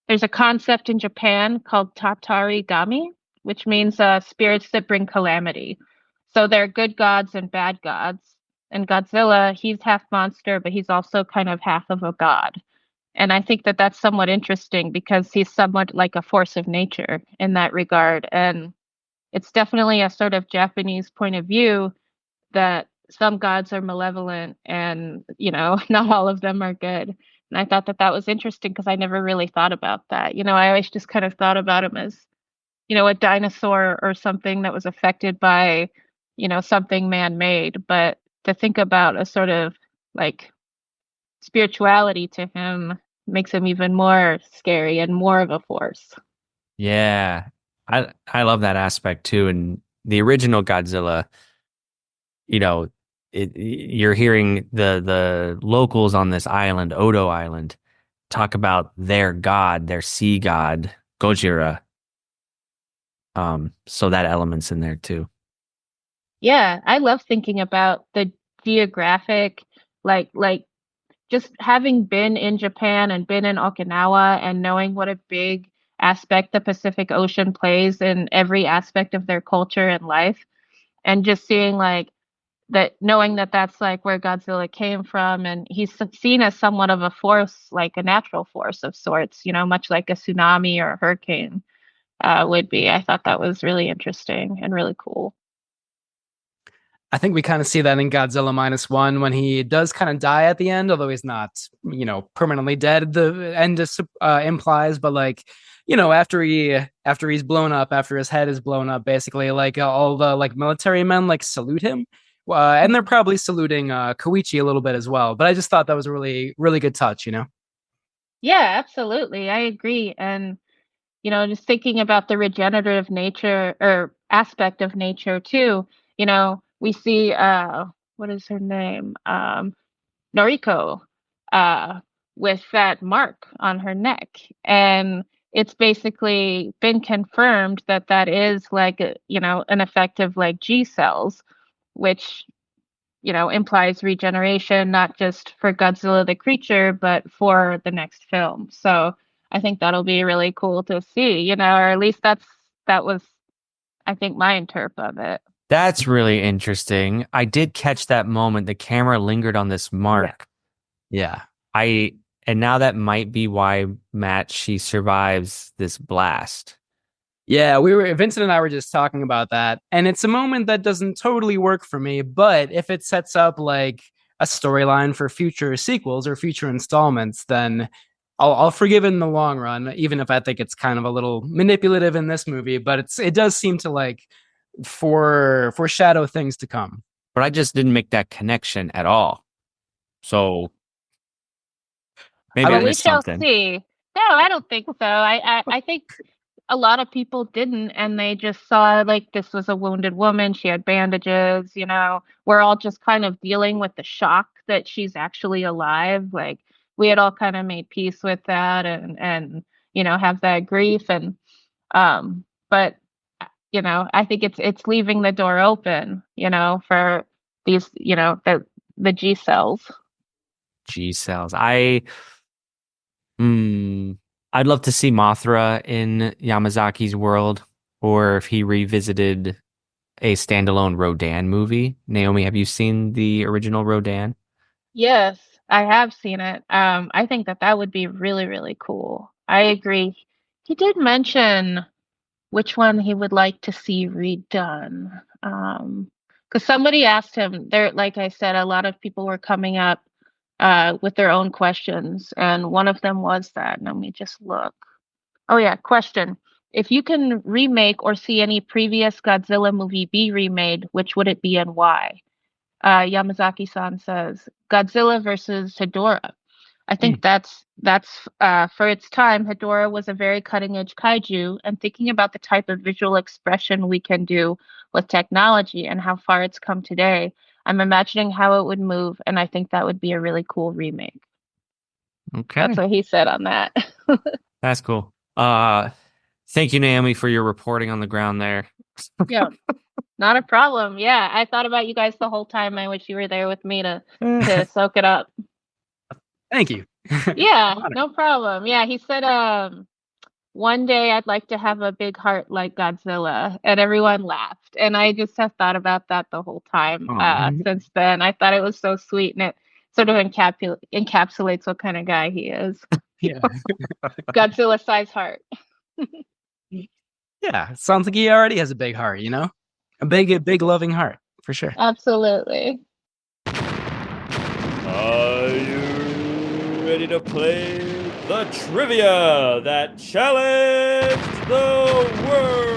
there's a concept in Japan called Tatari Gami, which means spirits that bring calamity. So they're good gods and bad gods. And Godzilla, he's half monster, but he's also kind of half of a god. And I think that that's somewhat interesting because he's somewhat like a force of nature in that regard. And it's definitely a sort of Japanese point of view that some gods are malevolent and, not all of them are good. And I thought that that was interesting because I never really thought about that. I always just kind of thought about him as, a dinosaur or something that was affected by, something man made. But to think about a sort of like spirituality to him makes him even more scary and more of a force. Yeah. I love that aspect too. And the original Godzilla, you know, you're hearing the locals on this island, Odo Island, talk about their god, their sea god, Gojira. So that element's in there too. Yeah, I love thinking about the geographic, like just having been in Japan and been in Okinawa and knowing what a big aspect the Pacific Ocean plays in every aspect of their culture and life, and just seeing like that, knowing that that's like where Godzilla came from, and he's seen as somewhat of a force, like a natural force of sorts, much like a tsunami or a hurricane would be. I thought that was really interesting and really cool. I think we kind of see that in Godzilla -1 when he does kind of die at the end, although he's not, permanently dead. The end implies, but like, after he's blown up, after his head is blown up, basically, like all the like military men like salute him, and they're probably saluting Koichi a little bit as well. But I just thought that was a really really good touch. Yeah, absolutely. I agree. And just thinking about the regenerative nature or aspect of nature too, we see what is her name? Noriko with that mark on her neck. And it's basically been confirmed that that is like an effect of like G cells, which implies regeneration, not just for Godzilla the creature, but for the next film. So I think that'll be really cool to see, or at least that was, I think, my interp of it. That's really interesting. I did catch that moment. The camera lingered on this mark. Yeah. I and now that might be why Matt she survives this blast. Yeah, Vincent and I were just talking about that, and it's a moment that doesn't totally work for me, but if it sets up like a storyline for future sequels or future installments, then I'll forgive it in the long run, even if I think it's kind of a little manipulative in this movie, but it does seem to like foreshadow things to come. But I just didn't make that connection at all. So maybe I Well, we missed shall something. see. No, I don't think so. I think a lot of people didn't, and they just saw like this was a wounded woman. She had bandages, We're all just kind of dealing with the shock that she's actually alive. Like we had all kind of made peace with that and have that grief and but I think it's leaving the door open, for these, the G cells. G cells. Hmm. I'd love to see Mothra in Yamazaki's world, or if he revisited a standalone Rodan movie. Naomi, have you seen the original Rodan? Yes, I have seen it. I think that that would be really, really cool. I agree. He did mention which one he would like to see redone. Because somebody asked him, there, like I said, a lot of people were coming up with their own questions, and one of them was that. Let me just look. Oh yeah, question. If you can remake or see any previous Godzilla movie be remade, which would it be and why? Yamazaki-san says Godzilla versus Hedorah. I think that's for its time. Hedorah was a very cutting edge kaiju, and thinking about the type of visual expression we can do with technology and how far it's come today, I'm imagining how it would move, and I think that would be a really cool remake. Okay, That's what he said on that. that's cool. Thank you, Naomi, for your reporting on the ground there. Yeah, not a problem. Yeah, I thought about you guys the whole time. I wish you were there with me to soak it up. Thank you. Yeah, no problem. Yeah, he said one day I'd like to have a big heart like Godzilla, and everyone laughed. And I just have thought about that the whole time Aw. since then. I thought it was so sweet, and it sort of encapsulates what kind of guy he is. Yeah. Godzilla size heart. Yeah. Sounds like he already has a big heart, you know? A big loving heart, for sure. Absolutely. Are you ready to play the trivia that challenged the world?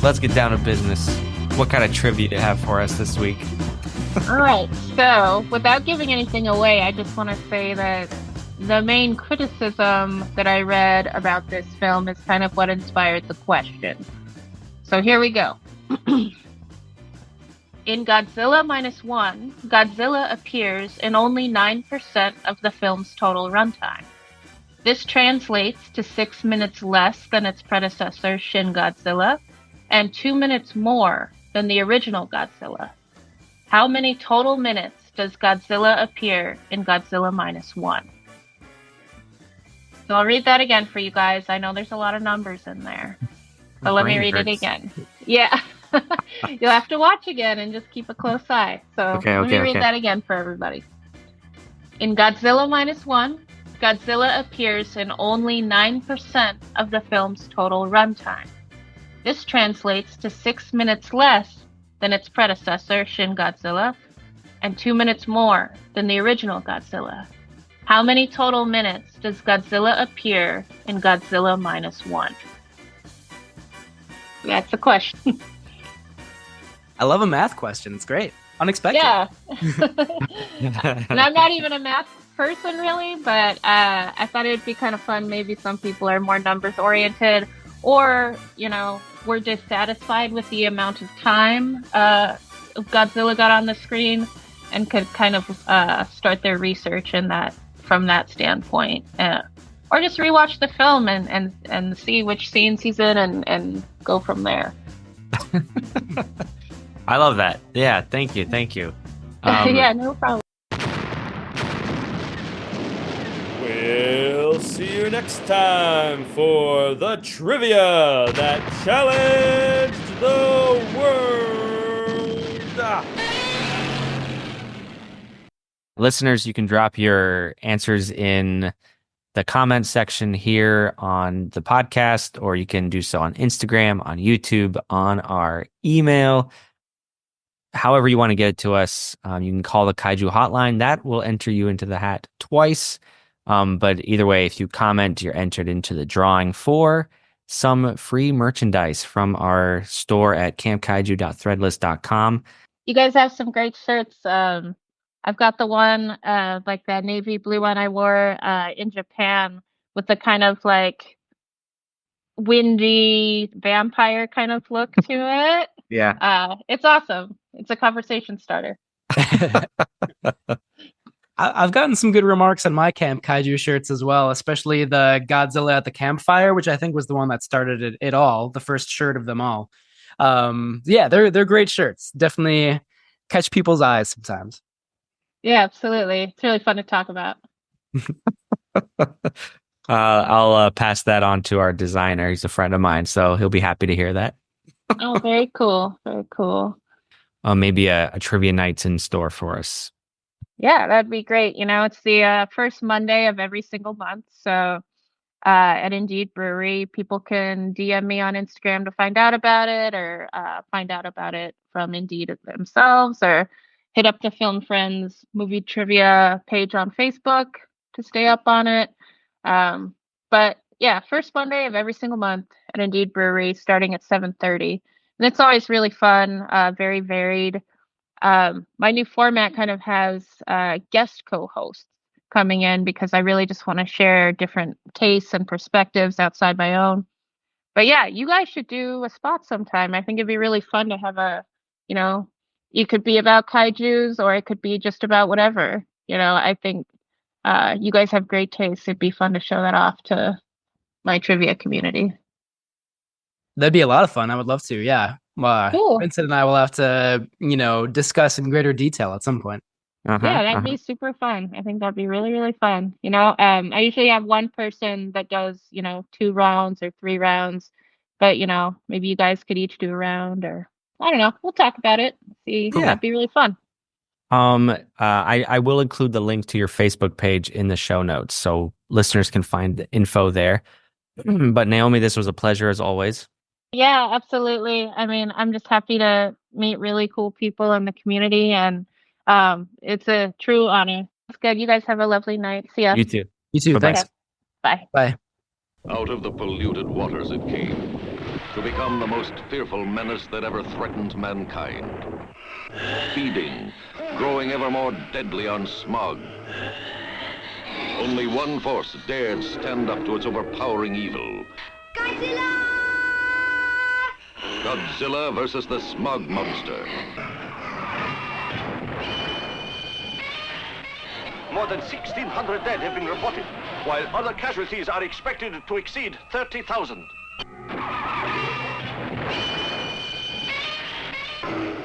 Let's get down to business. What kind of trivia do you have for us this week? All right. So, without giving anything away, I just want to say that the main criticism that I read about this film is kind of what inspired the question. So here we go. In Godzilla -1, Godzilla appears in only 9% of the film's total runtime. This translates to 6 minutes less than its predecessor, Shin Godzilla, and 2 minutes more than the original Godzilla. How many total minutes does Godzilla appear in Godzilla -1? So I'll read that again for you guys. I know there's a lot of numbers in there. But let me read it again. Yeah. You'll have to watch again and just keep a close eye. So let me read that again for everybody. In Godzilla -1, Godzilla appears in only 9% of the film's total runtime. This translates to 6 minutes less than its predecessor, Shin Godzilla, and 2 minutes more than the original Godzilla. How many total minutes does Godzilla appear in Godzilla -1? That's the question. I love a math question. It's great. Unexpected. Yeah. And I'm not even a math person really, but I thought it'd be kind of fun. Maybe some people are more numbers oriented, or, you know, were dissatisfied with the amount of time Godzilla got on the screen and could kind of start their research in that from that standpoint. Or just rewatch the film and see which scenes he's in and go from there. I love that. Yeah, thank you. Yeah, no problem. We'll see you next time for the trivia that challenged the world. Listeners, you can drop your answers in the comment section here on the podcast, or you can do so on Instagram, on YouTube, on our email. However you want to get it to us, you can call the Kaiju hotline. That will enter you into the hat twice. But either way, if you comment, you're entered into the drawing for some free merchandise from our store at campkaiju.threadless.com. You guys have some great shirts. I've got the one, like that navy blue one I wore in Japan with the kind of like windy vampire kind of look to it. Yeah. It's awesome. It's a conversation starter. I've gotten some good remarks on my Camp Kaiju shirts as well, especially the Godzilla at the campfire, which I think was the one that started it all, the first shirt of them all. Yeah, they're great shirts. Definitely catch people's eyes sometimes. Yeah, absolutely. It's really fun to talk about. I'll pass that on to our designer. He's a friend of mine, so he'll be happy to hear that. Oh, very cool. Very cool. Maybe a trivia night's in store for us. Yeah, that'd be great. You know, it's the first Monday of every single month. So at Indeed Brewery, people can DM me on Instagram to find out about it, or find out about it from Indeed themselves, or hit up the Film Friends movie trivia page on Facebook to stay up on it. But yeah, first Monday of every single month at Indeed Brewery, starting at 7:30. And it's always really fun, very varied. My new format kind of has guest co-hosts coming in because I really just want to share different tastes and perspectives outside my own. But yeah, you guys should do a spot sometime. I think it'd be really fun to have it could be about kaijus, or it could be just about whatever. I think you guys have great taste. It'd be fun to show that off to my trivia community. That'd be a lot of fun. I would love to. Yeah. Cool. Vincent and I will have to, discuss in greater detail at some point. Uh-huh. Yeah, that'd Uh-huh. be super fun. I think that'd be really, really fun. I usually have one person that does, 2 rounds or 3 rounds, but maybe you guys could each do a round, or I don't know. We'll talk about it. See, Yeah. that'd be really fun. I will include the link to your Facebook page in the show notes so listeners can find the info there. But Naomi, this was a pleasure as always. Yeah, absolutely. I mean, I'm just happy to meet really cool people in the community, and it's a true honor. It's good. You guys have a lovely night. See ya. You too. You too. Bye-bye. Okay. Thanks. Bye. Bye. Out of the polluted waters it came, to become the most fearful menace that ever threatened mankind. Feeding, growing ever more deadly on Smog. Only one force dared stand up to its overpowering evil. Godzilla! Godzilla versus the Smog monster. More than 1,600 dead have been reported, while other casualties are expected to exceed 30,000.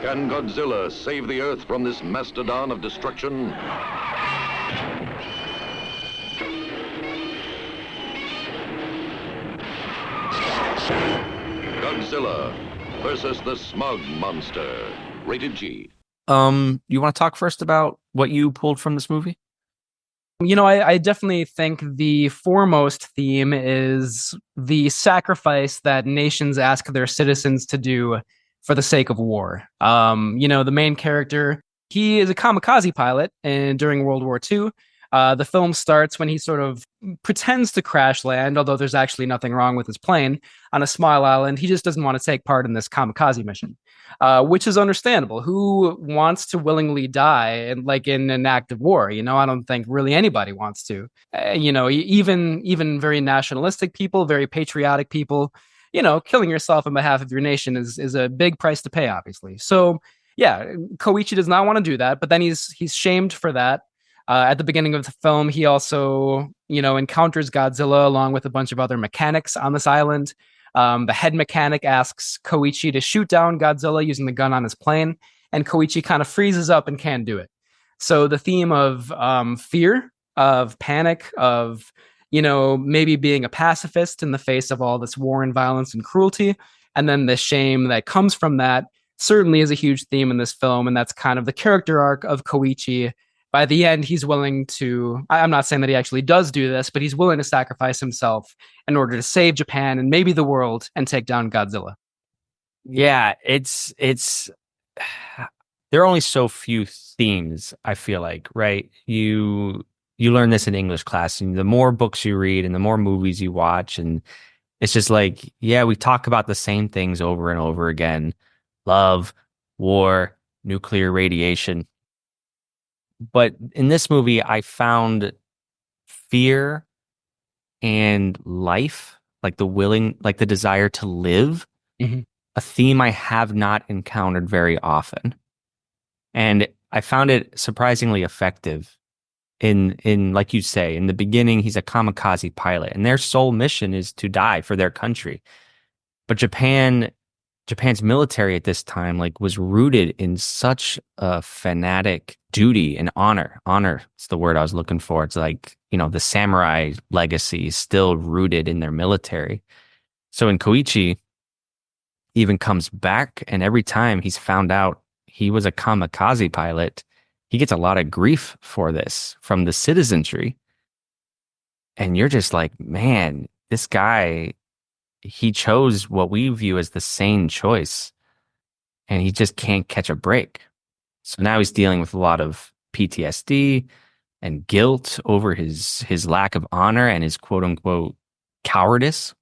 Can Godzilla save the Earth from this mastodon of destruction? Godzilla versus the Smog monster. Rated G. You want to talk first about what you pulled from this movie? I definitely think the foremost theme is the sacrifice that nations ask their citizens to do for the sake of war. The main character, he is a kamikaze pilot and during World War II. The film starts when he sort of pretends to crash land, although there's actually nothing wrong with his plane, on a small island. He just doesn't want to take part in this kamikaze mission, which is understandable. Who wants to willingly die in an act of war? I don't think really anybody wants to. Even very nationalistic people, very patriotic people, killing yourself on behalf of your nation is a big price to pay, obviously. So yeah, Koichi does not want to do that, but then he's shamed for that. At the beginning of the film, he also, encounters Godzilla along with a bunch of other mechanics on this island. The head mechanic asks Koichi to shoot down Godzilla using the gun on his plane, and Koichi kind of freezes up and can't do it. So the theme of fear, of panic, of maybe being a pacifist in the face of all this war and violence and cruelty, and then the shame that comes from that certainly is a huge theme in this film, and that's kind of the character arc of Koichi. By the end, he's willing to, I'm not saying that he actually does do this, but he's willing to sacrifice himself in order to save Japan and maybe the world and take down Godzilla. Yeah, it's there are only so few themes, I feel like, right? You learn this in English class, and the more books you read and the more movies you watch, and it's just like, yeah, we talk about the same things over and over again. Love, war, nuclear radiation. But in this movie, I found fear and life, like the desire to live, Mhm. a theme I have not encountered very often. And I found it surprisingly effective in like you say, in the beginning, he's a kamikaze pilot, and their sole mission is to die for their country. But Japan's military at this time was rooted in such a fanatic duty and honor. Honor is the word I was looking for. It's like, the samurai legacy is still rooted in their military. So when Koichi even comes back, and every time he's found out he was a kamikaze pilot, he gets a lot of grief for this from the citizenry. And you're just like, man, this guy, he chose what we view as the sane choice, and he just can't catch a break. So now he's dealing with a lot of PTSD and guilt over his lack of honor and his quote unquote cowardice,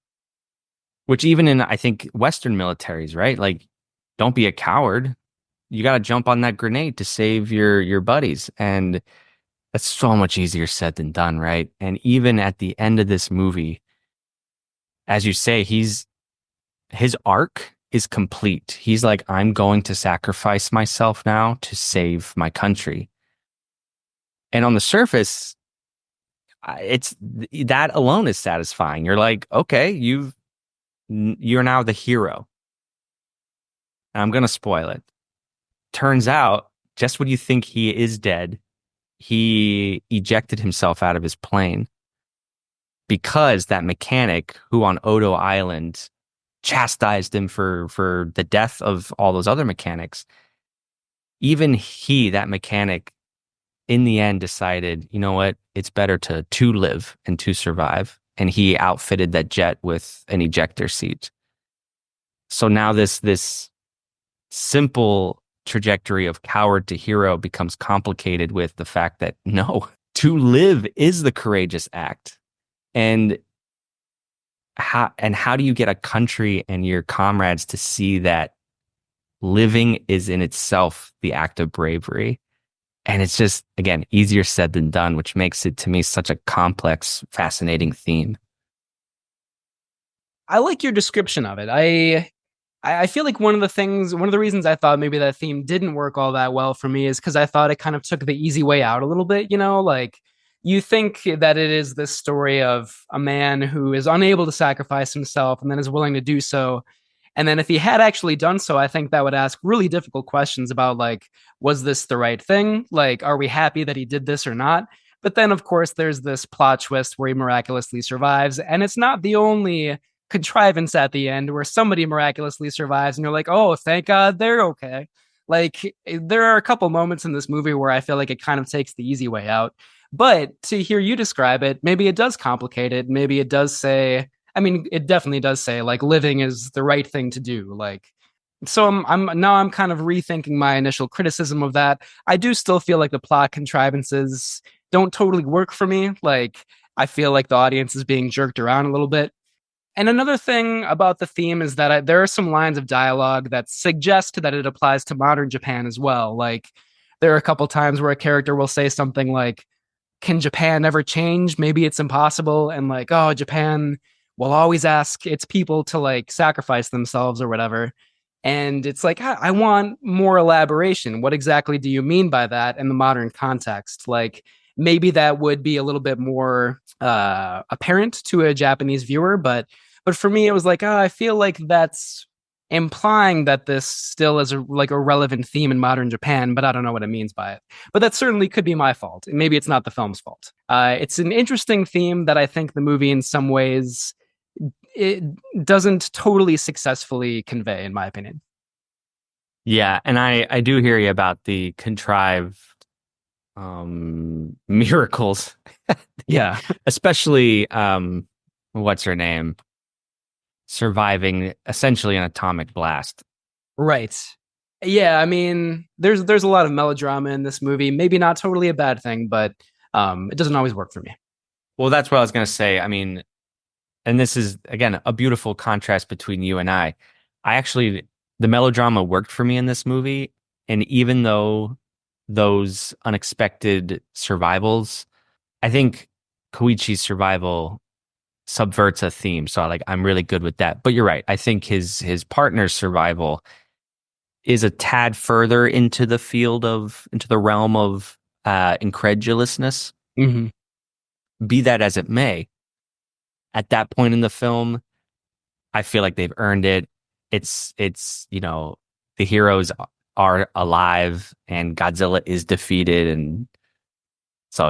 which even in, I think, Western militaries, right? Like, don't be a coward. You got to jump on that grenade to save your buddies. And that's so much easier said than done, right? And even at the end of this movie, as you say, his arc is complete. He's like, I'm going to sacrifice myself now to save my country. And on the surface, it's that alone is satisfying. You're like, okay, you're now the hero. And I'm going to spoil it. Turns out, just when you think he is dead, he ejected himself out of his plane because that mechanic who on Odo Island chastised him for the death of all those other mechanics. Even that mechanic, in the end decided, you know what, it's better to live and to survive. And he outfitted that jet with an ejector seat. So now this simple trajectory of coward to hero becomes complicated with the fact that no, to live is the courageous act. And how do you get a country and your comrades to see that living is in itself the act of bravery? And it's just, again, easier said than done, which makes it to me such a complex, fascinating theme. I like your description of it. I feel like one of the reasons I thought maybe that theme didn't work all that well for me is because I thought it kind of took the easy way out a little bit, like you think that it is this story of a man who is unable to sacrifice himself and then is willing to do so. And then if he had actually done so, I think that would ask really difficult questions about like, was this the right thing? Like, are we happy that he did this or not? But then, of course, there's this plot twist where he miraculously survives. And it's not the only contrivance at the end where somebody miraculously survives and you're like, oh, thank God they're okay. Like, there are a couple moments in this movie where I feel like it kind of takes the easy way out. But to hear you describe it, maybe it does complicate it. Maybe it does say, I mean, it definitely does say like living is the right thing to do. Like, so I'm kind of rethinking my initial criticism of that. I do still feel like the plot contrivances don't totally work for me. Like, I feel like the audience is being jerked around a little bit. And another thing about the theme is that there are some lines of dialogue that suggest that it applies to modern Japan as well. Like, there are a couple times where a character will say something like, can Japan ever change? Maybe it's impossible. And like, oh, Japan will always ask its people to like sacrifice themselves or whatever. And it's like, I want more elaboration. What exactly do you mean by that in the modern context? Like, maybe that would be a little bit more apparent to a Japanese viewer, but for me, it was like, oh, I feel like that's implying that this still is a relevant theme in modern Japan, but I don't know what it means by it. But that certainly could be my fault. Maybe it's not the film's fault. It's an interesting theme that I think the movie in some ways it doesn't totally successfully convey, in my opinion. Yeah, and I do hear you about the contrived miracles. Yeah. Especially what's her name? Surviving essentially an atomic blast. Right. Yeah, I mean, there's a lot of melodrama in this movie. Maybe not totally a bad thing, but it doesn't always work for me. Well, that's what I was going to say. I mean, and this is, again, a beautiful contrast between you and I. The melodrama worked for me in this movie. And even though those unexpected survivals, I think Koichi's survival subverts a theme. So I'm really good with that. But you're right. I think his partner's survival is a tad further into the realm of incredulousness. Mm-hmm. Be that as it may, at that point in the film, I feel like they've earned it. It's the heroes are alive and Godzilla is defeated, and so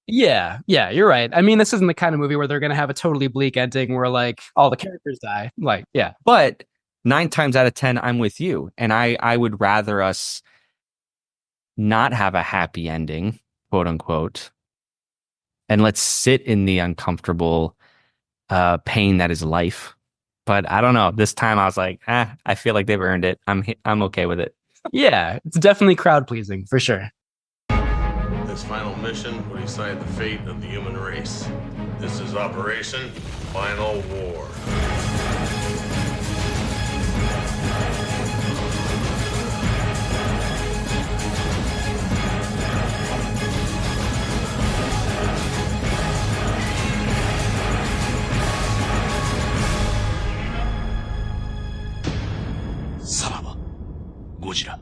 Yeah, you're right. I mean, this isn't the kind of movie where they're going to have a totally bleak ending where like all the characters die. Like, yeah. But 9 times out of 10, I'm with you. And I would rather us not have a happy ending, quote unquote, and let's sit in the uncomfortable pain that is life. But I don't know. This time I was like, I feel like they've earned it. I'm okay with it. Yeah, it's definitely crowd pleasing for sure. This final mission will decide the fate of the human race. This is Operation Final War. Ghidrah.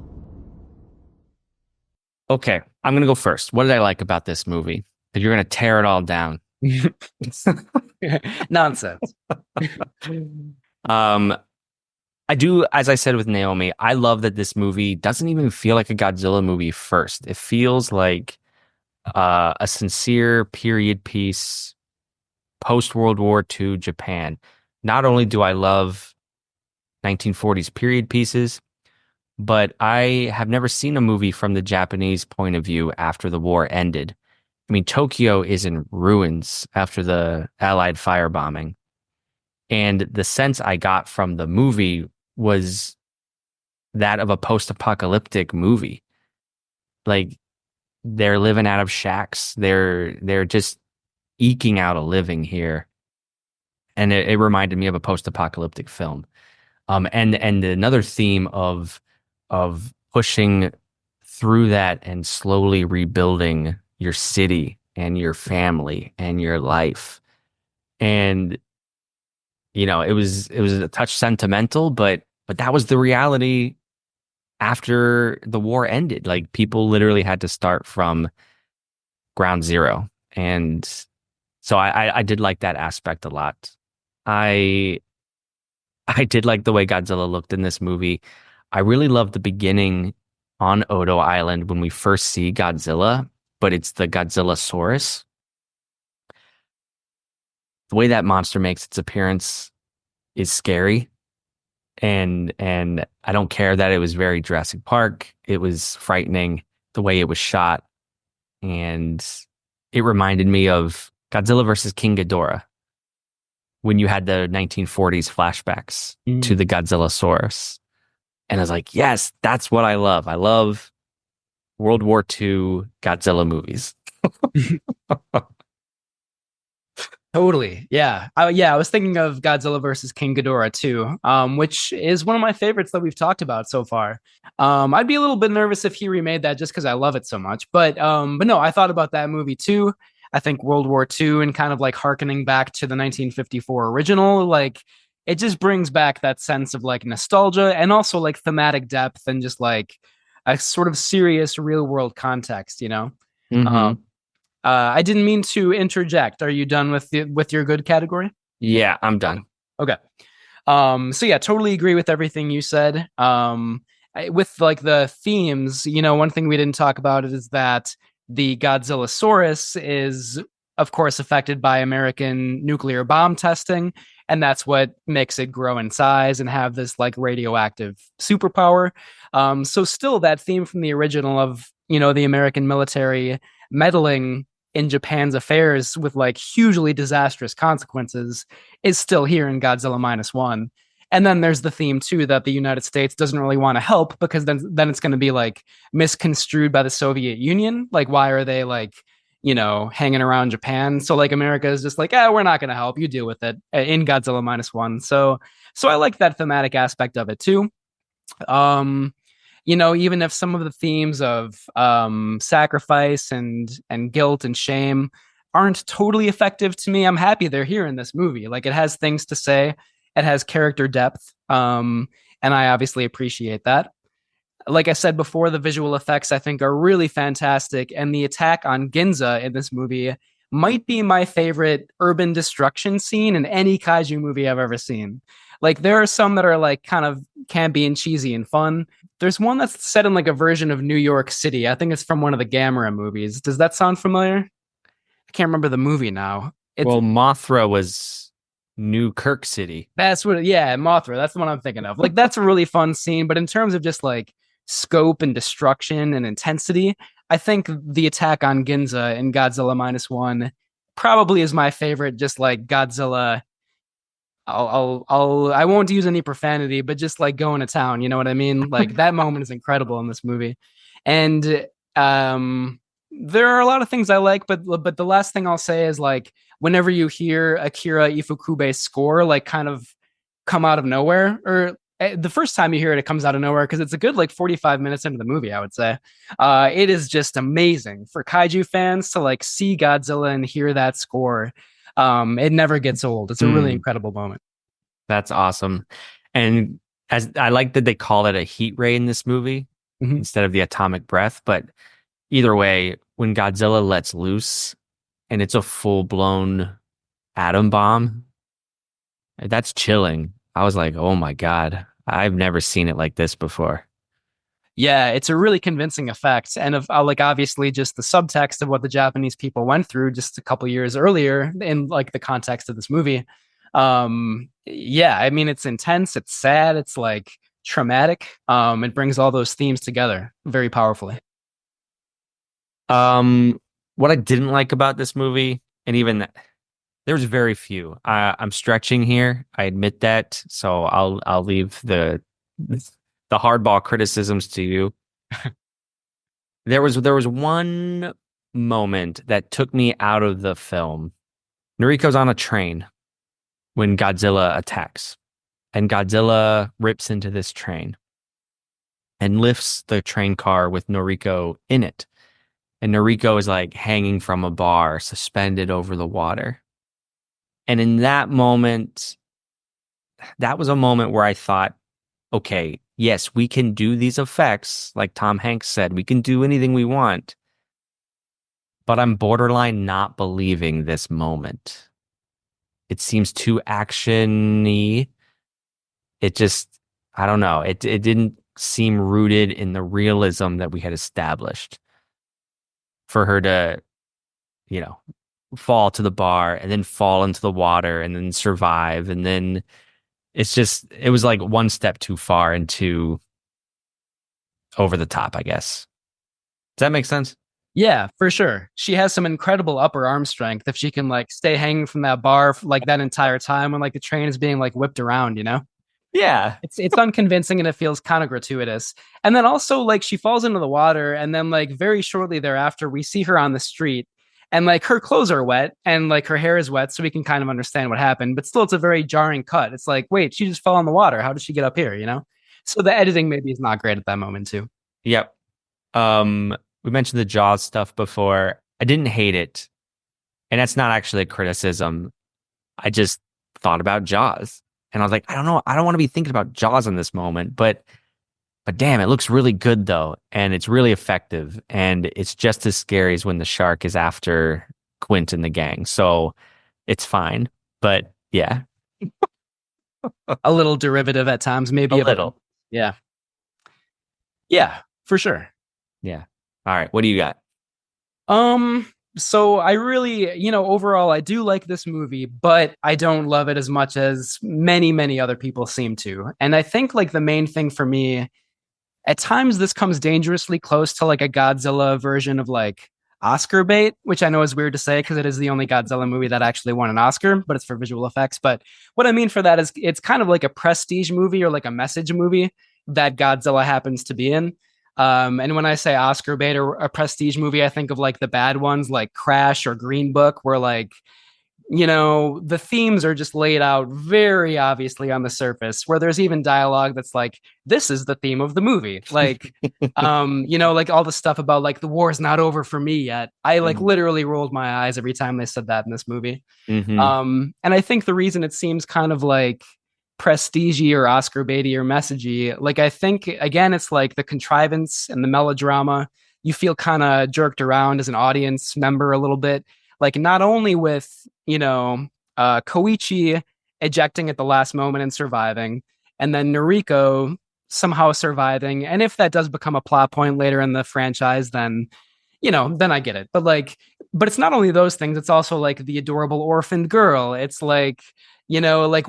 Okay, I'm going to go first. What did I like about this movie? Because you're going to tear it all down. Nonsense. I do, as I said with Naomi, I love that this movie doesn't even feel like a Godzilla movie first. It feels like a sincere period piece post World War II Japan. Not only do I love 1940s period pieces, but I have never seen a movie from the Japanese point of view after the war ended. I mean, Tokyo is in ruins after the Allied firebombing. And the sense I got from the movie was that of a post-apocalyptic movie. Like they're living out of shacks. They're just eking out a living here. And it reminded me of a post-apocalyptic film. And another theme of pushing through that and slowly rebuilding your city and your family and your life. And it was a touch sentimental, but that was the reality after the war ended. Like people literally had to start from ground zero. And so I did like that aspect a lot. I I did like the way Godzilla looked in this movie. I really love the beginning on Odo Island when we first see Godzilla, but it's the Godzillasaurus. The way that monster makes its appearance is scary. And I don't care that it was very Jurassic Park. It was frightening the way it was shot. And it reminded me of Godzilla versus King Ghidorah when you had the 1940s flashbacks to the Godzillasaurus. And I was like, yes, that's what I love. I love World War II Godzilla movies. Totally. Yeah. I was thinking of Godzilla versus King Ghidorah too, which is one of my favorites that we've talked about so far. I'd be a little bit nervous if he remade that just because I love it so much. But no, I thought about that movie too. I think World War II and kind of like harkening back to the 1954 original, like it just brings back that sense of like nostalgia and also like thematic depth and just like a sort of serious real world context, you know? Mm-hmm. I didn't mean to interject. Are you done with your good category? Yeah, I'm done. Okay. So yeah, totally agree with everything you said. With like the themes, one thing we didn't talk about is that the Godzillasaurus is, of course, affected by American nuclear bomb testing, and that's what makes it grow in size and have this like radioactive superpower. So still that theme from the original of, the American military meddling in Japan's affairs with like hugely disastrous consequences is still here in Godzilla minus one. And then there's the theme too that the United States doesn't really want to help because then it's going to be like misconstrued by the Soviet Union. Like, why are they like, hanging around Japan? So like America is just like, we're not going to help. You deal with it in Godzilla minus one. So I like that thematic aspect of it too. Even if some of the themes of sacrifice and guilt and shame aren't totally effective to me, I'm happy they're here in this movie. Like it has things to say, it has character depth, and I obviously appreciate that. Like I said before, the visual effects I think are really fantastic, and the attack on Ginza in this movie might be my favorite urban destruction scene in any kaiju movie I've ever seen. Like there are some that are like kind of campy and cheesy and fun. There's one that's set in like a version of New York City. I think it's from one of the Gamera movies. Does that sound familiar? I can't remember the movie now. Well, Mothra was New Kirk City. That's what, yeah, Mothra. That's the one I'm thinking of. Like that's a really fun scene, but in terms of just like scope and destruction and intensity, I think the attack on Ginza in Godzilla minus one probably is my favorite. Just like Godzilla, I won't use any profanity, but just like going to town, you know what I mean? Like that moment is incredible in this movie, and there are a lot of things I like, but the last thing I'll say is like whenever you hear Akira Ifukube's score, like kind of come out of nowhere, or the first time you hear it, it comes out of nowhere because it's a good like 45 minutes into the movie, I would say. It is just amazing for kaiju fans to like see Godzilla and hear that score. It never gets old. It's a really incredible moment. That's awesome. And as I like that they call it a heat ray in this movie instead of the atomic breath. But either way, when Godzilla lets loose and it's a full-blown atom bomb, that's chilling. I was like, oh my God, I've never seen it like this before. Yeah, it's a really convincing effect, and of like obviously just the subtext of what the Japanese people went through just a couple years earlier in like the context of this movie. Yeah, I mean it's intense, it's sad, it's like traumatic. It brings all those themes together very powerfully. Um, what I didn't like about this movie, and even there's very few. I'm stretching here. I admit that. So I'll leave the hardball criticisms to you. There was one moment that took me out of the film. Noriko's on a train when Godzilla attacks, and Godzilla rips into this train and lifts the train car with Noriko in it. And Noriko is like hanging from a bar, suspended over the water. And in that moment, that was a moment where I thought, okay, yes, we can do these effects. Like Tom Hanks said, we can do anything we want. But I'm borderline not believing this moment. It seems too action-y. It just, I don't know. It didn't seem rooted in the realism that we had established for her to, you know, fall to the bar and then fall into the water and then survive. And then it was like one step too far and too over the top, I guess. Does that make sense? Yeah, for sure. She has some incredible upper arm strength if she can like stay hanging from that bar like that entire time when like the train is being like whipped around, you know? Yeah. It's unconvincing and it feels kind of gratuitous. And then also like she falls into the water and then like very shortly thereafter we see her on the street and like her clothes are wet and like her hair is wet so we can kind of understand what happened, but still it's a very jarring cut. It's like, wait, she just fell in the water. How did she get up here, you know? So the editing maybe is not great at that moment too. Yep. We mentioned the Jaws stuff before. I didn't hate it. And that's not actually a criticism. I just thought about Jaws. And I was like, I don't know. I don't want to be thinking about Jaws in this moment, but damn, it looks really good though. And it's really effective. And it's just as scary as when the shark is after Quint and the gang. So it's fine. But yeah, A little derivative at times, maybe a little. Yeah. Yeah, for sure. Yeah. All right. What do you got? So I really, overall, I do like this movie, but I don't love it as much as many, many other people seem to. And I think like the main thing for me, at times this comes dangerously close to like a Godzilla version of like Oscar bait, which I know is weird to say because it is the only Godzilla movie that actually won an Oscar, but it's for visual effects. But what I mean for that is it's kind of like a prestige movie or like a message movie that Godzilla happens to be in. And when I say Oscar bait or a prestige movie, I think of like the bad ones like Crash or Green Book, where like, the themes are just laid out very obviously on the surface, where there's even dialogue that's like, this is the theme of the movie. Like, like all the stuff about like the war's not over for me yet. I like literally rolled my eyes every time they said that in this movie. Mm-hmm. And I think the reason it seems kind of like prestige or Oscar baity or messagey, like I think again, it's like the contrivance and the melodrama. You feel kind of jerked around as an audience member a little bit, like not only with Koichi ejecting at the last moment and surviving, and then Noriko somehow surviving. And if that does become a plot point later in the franchise, then then I get it. But it's not only those things, it's also like the adorable orphaned girl. It's like, like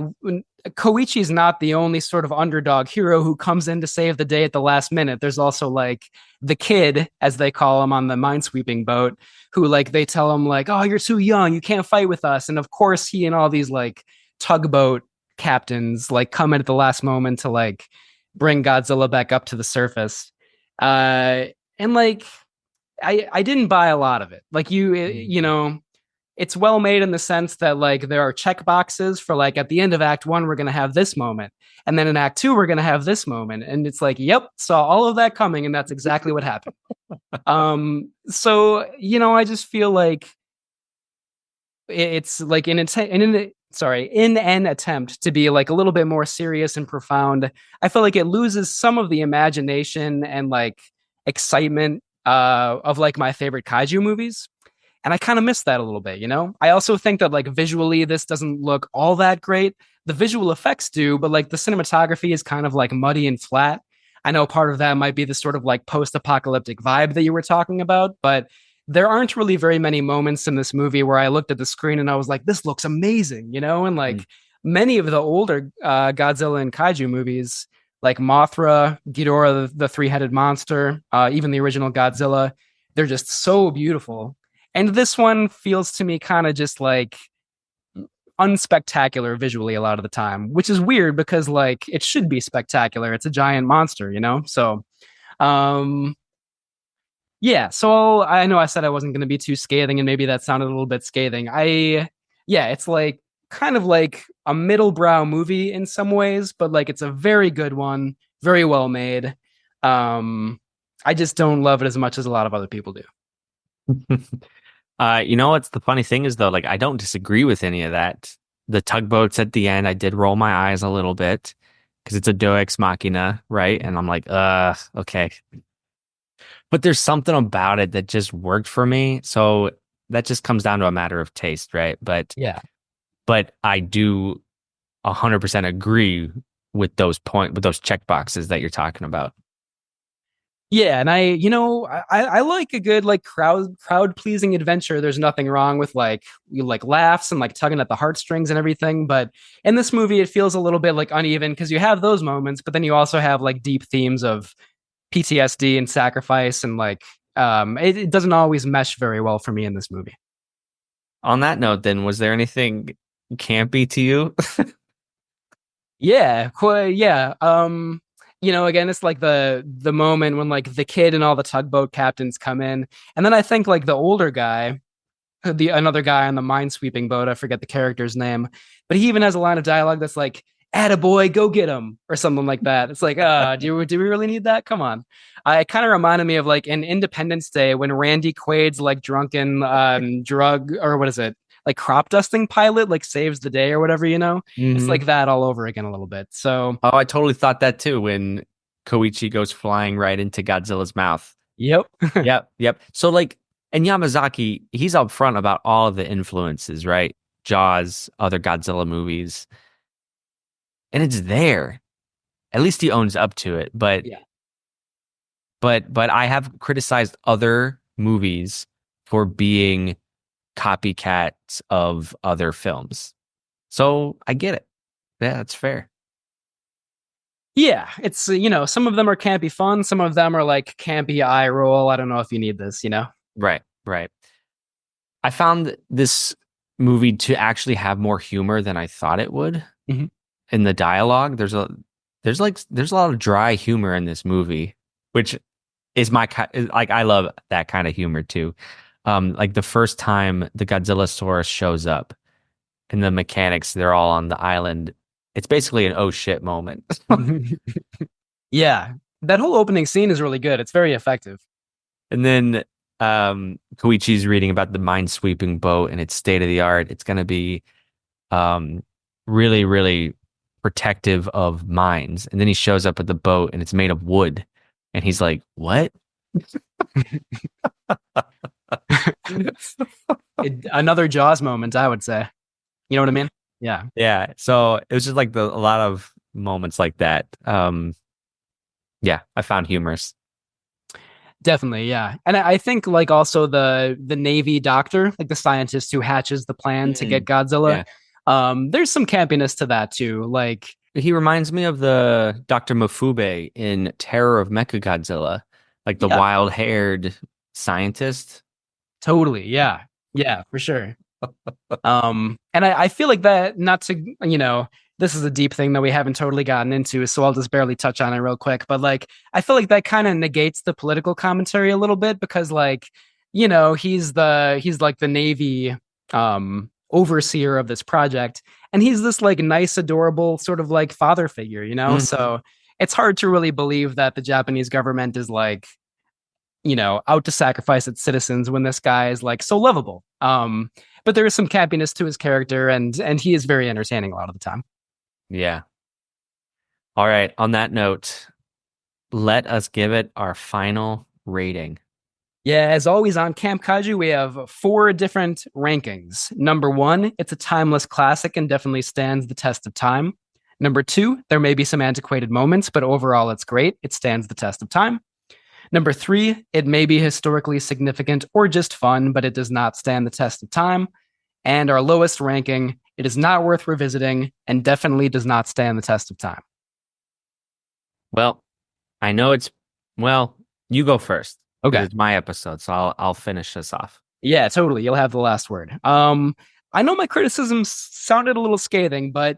Koichi's not the only sort of underdog hero who comes in to save the day at the last minute. There's also like the kid, as they call him on the minesweeping boat, who like they tell him like, oh, you're too young, you can't fight with us. And of course, he and all these like tugboat captains like come in at the last moment to like bring Godzilla back up to the surface. And like I didn't buy a lot of it. Like it's well made in the sense that like there are check boxes for like at the end of Act 1 we're going to have this moment, and then in Act 2 we're going to have this moment, and it's like, yep, saw all of that coming, and that's exactly what happened. So I just feel like it's like in an attempt to be like a little bit more serious and profound, I feel like it loses some of the imagination and like excitement of like my favorite kaiju movies. And I kind of miss that a little bit, I also think that like visually, this doesn't look all that great. The visual effects do, but like the cinematography is kind of like muddy and flat. I know part of that might be the sort of like post-apocalyptic vibe that you were talking about, but there aren't really very many moments in this movie where I looked at the screen and I was like, this looks amazing, you know? And like many of the older Godzilla and Kaiju movies, like Mothra, Ghidorah, the three-headed monster, even the original Godzilla, they're just so beautiful. And this one feels to me kind of just like unspectacular visually a lot of the time, which is weird because like it should be spectacular. It's a giant monster, you know? So um yeah, so I know I said I wasn't going to be too scathing, and maybe that sounded a little bit scathing. Yeah, it's like kind of like a middle brow movie in some ways, but like it's a very good one, very well made. I just don't love it as much as a lot of other people do. You know what's the funny thing is though, like I don't disagree with any of that. The tugboats at the end, I did roll my eyes a little bit because it's a Deus Ex Machina, right? And I'm like, okay. But there's something about it that just worked for me. So that just comes down to a matter of taste, right? Yeah. But I do 100% agree with those check boxes that you're talking about. Yeah, and I like a good like crowd pleasing adventure. There's nothing wrong with like you like laughs and like tugging at the heartstrings and everything. But in this movie, it feels a little bit like uneven because you have those moments, but then you also have like deep themes of PTSD and sacrifice, and like it doesn't always mesh very well for me in this movie. On that note, then, was there anything campy to you? Yeah, yeah. Again, it's like the moment when like the kid and all the tugboat captains come in, and then I think like the older guy, the another guy on the minesweeping boat, I forget the character's name, but he even has a line of dialogue that's like, "Attaboy, go get him," or something like that. It's like, do we really need that? Come on. It kind of reminded me of like in Independence Day when Randy Quaid's like drunken drug, or what is it? Like crop dusting pilot like saves the day or whatever, you know? It's like that all over again a little bit. So Oh, I totally thought that too when Koichi goes flying right into Godzilla's mouth. yep. Yep. So like, and Yamazaki, he's upfront about all of the influences, right? Jaws, other Godzilla movies, and it's there. At least he owns up to it. But Yeah. but I have criticized other movies for being copycats of other films. So I get it. Yeah, that's fair. Yeah, it's some of them are campy fun, some of them are like campy eye roll. I don't know if you need this, you know? Right, right. I found this movie to actually have more humor than I thought it would Mhm. in the dialogue. There's a lot of dry humor in this movie, which is like I love that kind of humor too. Like the first time the Godzillasaurus shows up and the mechanics, they're all on the island. It's basically an oh shit moment. Yeah, that whole opening scene is really good. It's very effective. And then Koichi's reading about the minesweeping boat and it's state of the art. It's going to be really, really protective of mines. And then he shows up at the boat and it's made of wood. And he's like, what? Another Jaws moment, I would say. You know what I mean? Yeah. Yeah. So it was just like a lot of moments like that. Yeah, I found humorous. Definitely, yeah. And I think like also the Navy doctor, like the scientist who hatches the plan to get Godzilla. There's some campiness to that too. Like he reminds me of the Dr. Mafube in Terror of Mechagodzilla, like the wild-haired scientist. Totally, yeah. Yeah, for sure. And I feel like that, not to, this is a deep thing that we haven't totally gotten into, so I'll just barely touch on it real quick. But like, I feel like that kind of negates the political commentary a little bit because like, he's like the Navy overseer of this project, and he's this like nice, adorable sort of like father figure, So it's hard to really believe that the Japanese government is like, out to sacrifice its citizens when this guy is like so lovable. But there is some campiness to his character, and he is very entertaining a lot of the time. Yeah. All right. On that note, let us give it our final rating. Yeah, as always on Camp Kaiju, we have 4 different rankings. Number 1, it's a timeless classic and definitely stands the test of time. Number 2, there may be some antiquated moments, but overall it's great. It stands the test of time. Number 3, it may be historically significant or just fun, but it does not stand the test of time. And our lowest ranking, it is not worth revisiting and definitely does not stand the test of time. Well, I know you go first. Okay. It's my episode, so I'll finish this off. Yeah, totally. You'll have the last word. I know my criticisms sounded a little scathing, but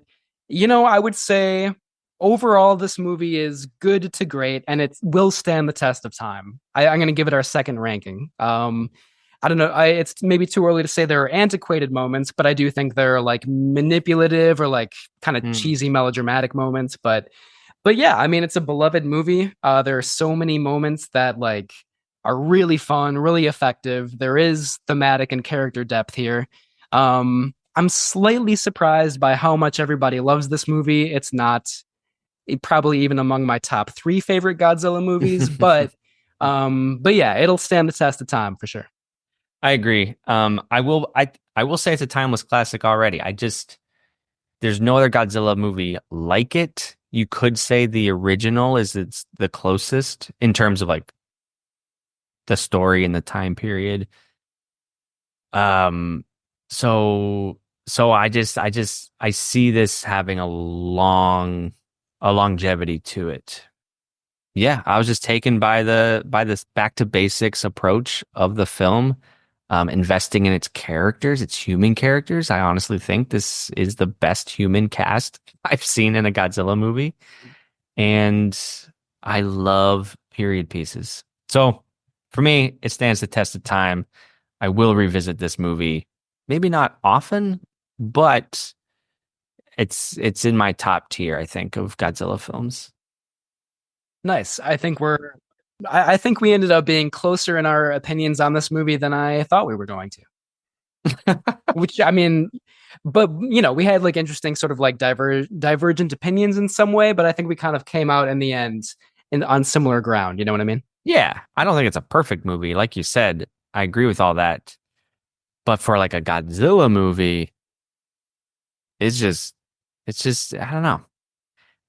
I would say overall this movie is good to great, and it will stand the test of time. I'm going to give it our second ranking. I don't know. It's maybe too early to say there are antiquated moments, but I do think there are like manipulative or like kind of cheesy melodramatic moments. But yeah, I mean, it's a beloved movie. There are so many moments that like are really fun, really effective. There is thematic and character depth here. I'm slightly surprised by how much everybody loves this movie. It's not probably even among my top 3 favorite Godzilla movies, but yeah, it'll stand the test of time for sure. I agree. I will say it's a timeless classic already. There's no other Godzilla movie like it. You could say the original it's the closest in terms of like the story and the time period. So I see this having a longevity to it. Yeah, I was just taken by this back to basics approach of the film, investing in its characters, its human characters. I honestly think this is the best human cast I've seen in a Godzilla movie. And I love period pieces. So for me, it stands the test of time. I will revisit this movie. Maybe not often, but it's in my top tier, I think, of Godzilla films. Nice. I think we ended up being closer in our opinions on this movie than I thought we were going to. Which, I mean, but we had like interesting sort of like divergent opinions in some way, but I think we kind of came out in the end on similar ground. You know what I mean? Yeah, I don't think it's a perfect movie. Like you said, I agree with all that. But for like a Godzilla movie, it's just I don't know.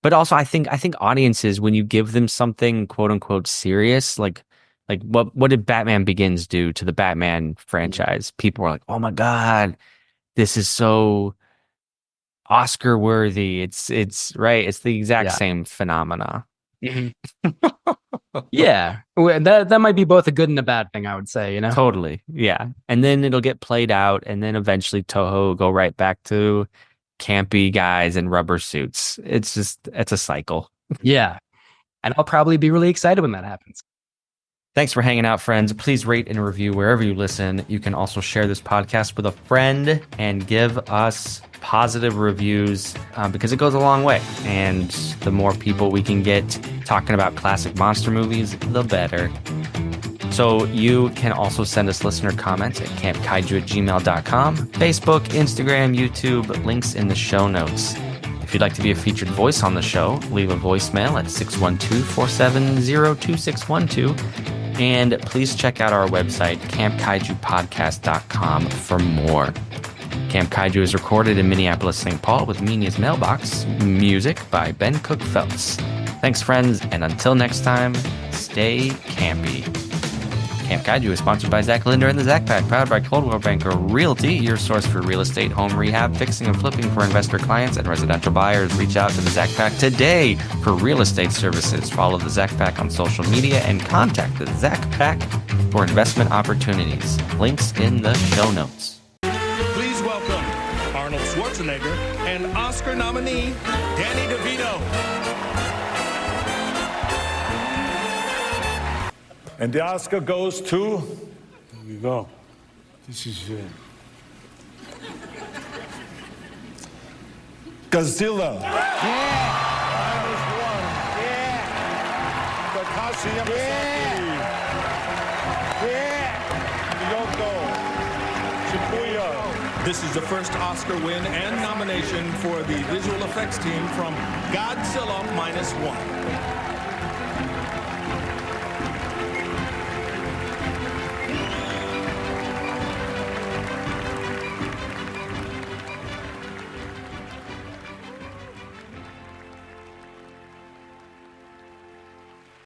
But also I think audiences, when you give them something quote unquote serious, like what did Batman Begins do to the Batman franchise? People were like, "Oh my God, this is so Oscar worthy." It's right. It's the exact same phenomena. Mm-hmm. Yeah, that might be both a good and a bad thing, I would say, Totally. Yeah. And then it'll get played out, and then eventually Toho will go right back to campy guys in rubber suits. It's a cycle. Yeah. And I'll probably be really excited when that happens. Thanks for hanging out, friends. Please rate and review wherever you listen. You can also share this podcast with a friend and give us positive reviews because it goes a long way. And the more people we can get talking about classic monster movies, the better. So you can also send us listener comments at campkaiju@gmail.com, Facebook, Instagram, YouTube, links in the show notes. If you'd like to be a featured voice on the show, leave a voicemail at 612-470-2612. And please check out our website, campkaijupodcast.com, for more. Camp Kaiju is recorded in Minneapolis, St. Paul with Minya's Mailbox. Music by Ben Cook-Phelps. Thanks, friends, and until next time, stay campy. Camp Kaiju is sponsored by Zach Linder and the Zach Pack, powered by Coldwell Banker Realty, your source for real estate, home rehab, fixing and flipping for investor clients and residential buyers. Reach out to the Zach Pack today for real estate services. Follow the Zach Pack on social media and contact the Zach Pack for investment opportunities. Links in the show notes. Please welcome Arnold Schwarzenegger and Oscar nominee Danny DeVito. And the Oscar goes to... Here we go. This is... Godzilla. Yeah! Takashi Yamazaki. Kyoto. Shibuya. This is the first Oscar win and nomination for the visual effects team from Godzilla -1.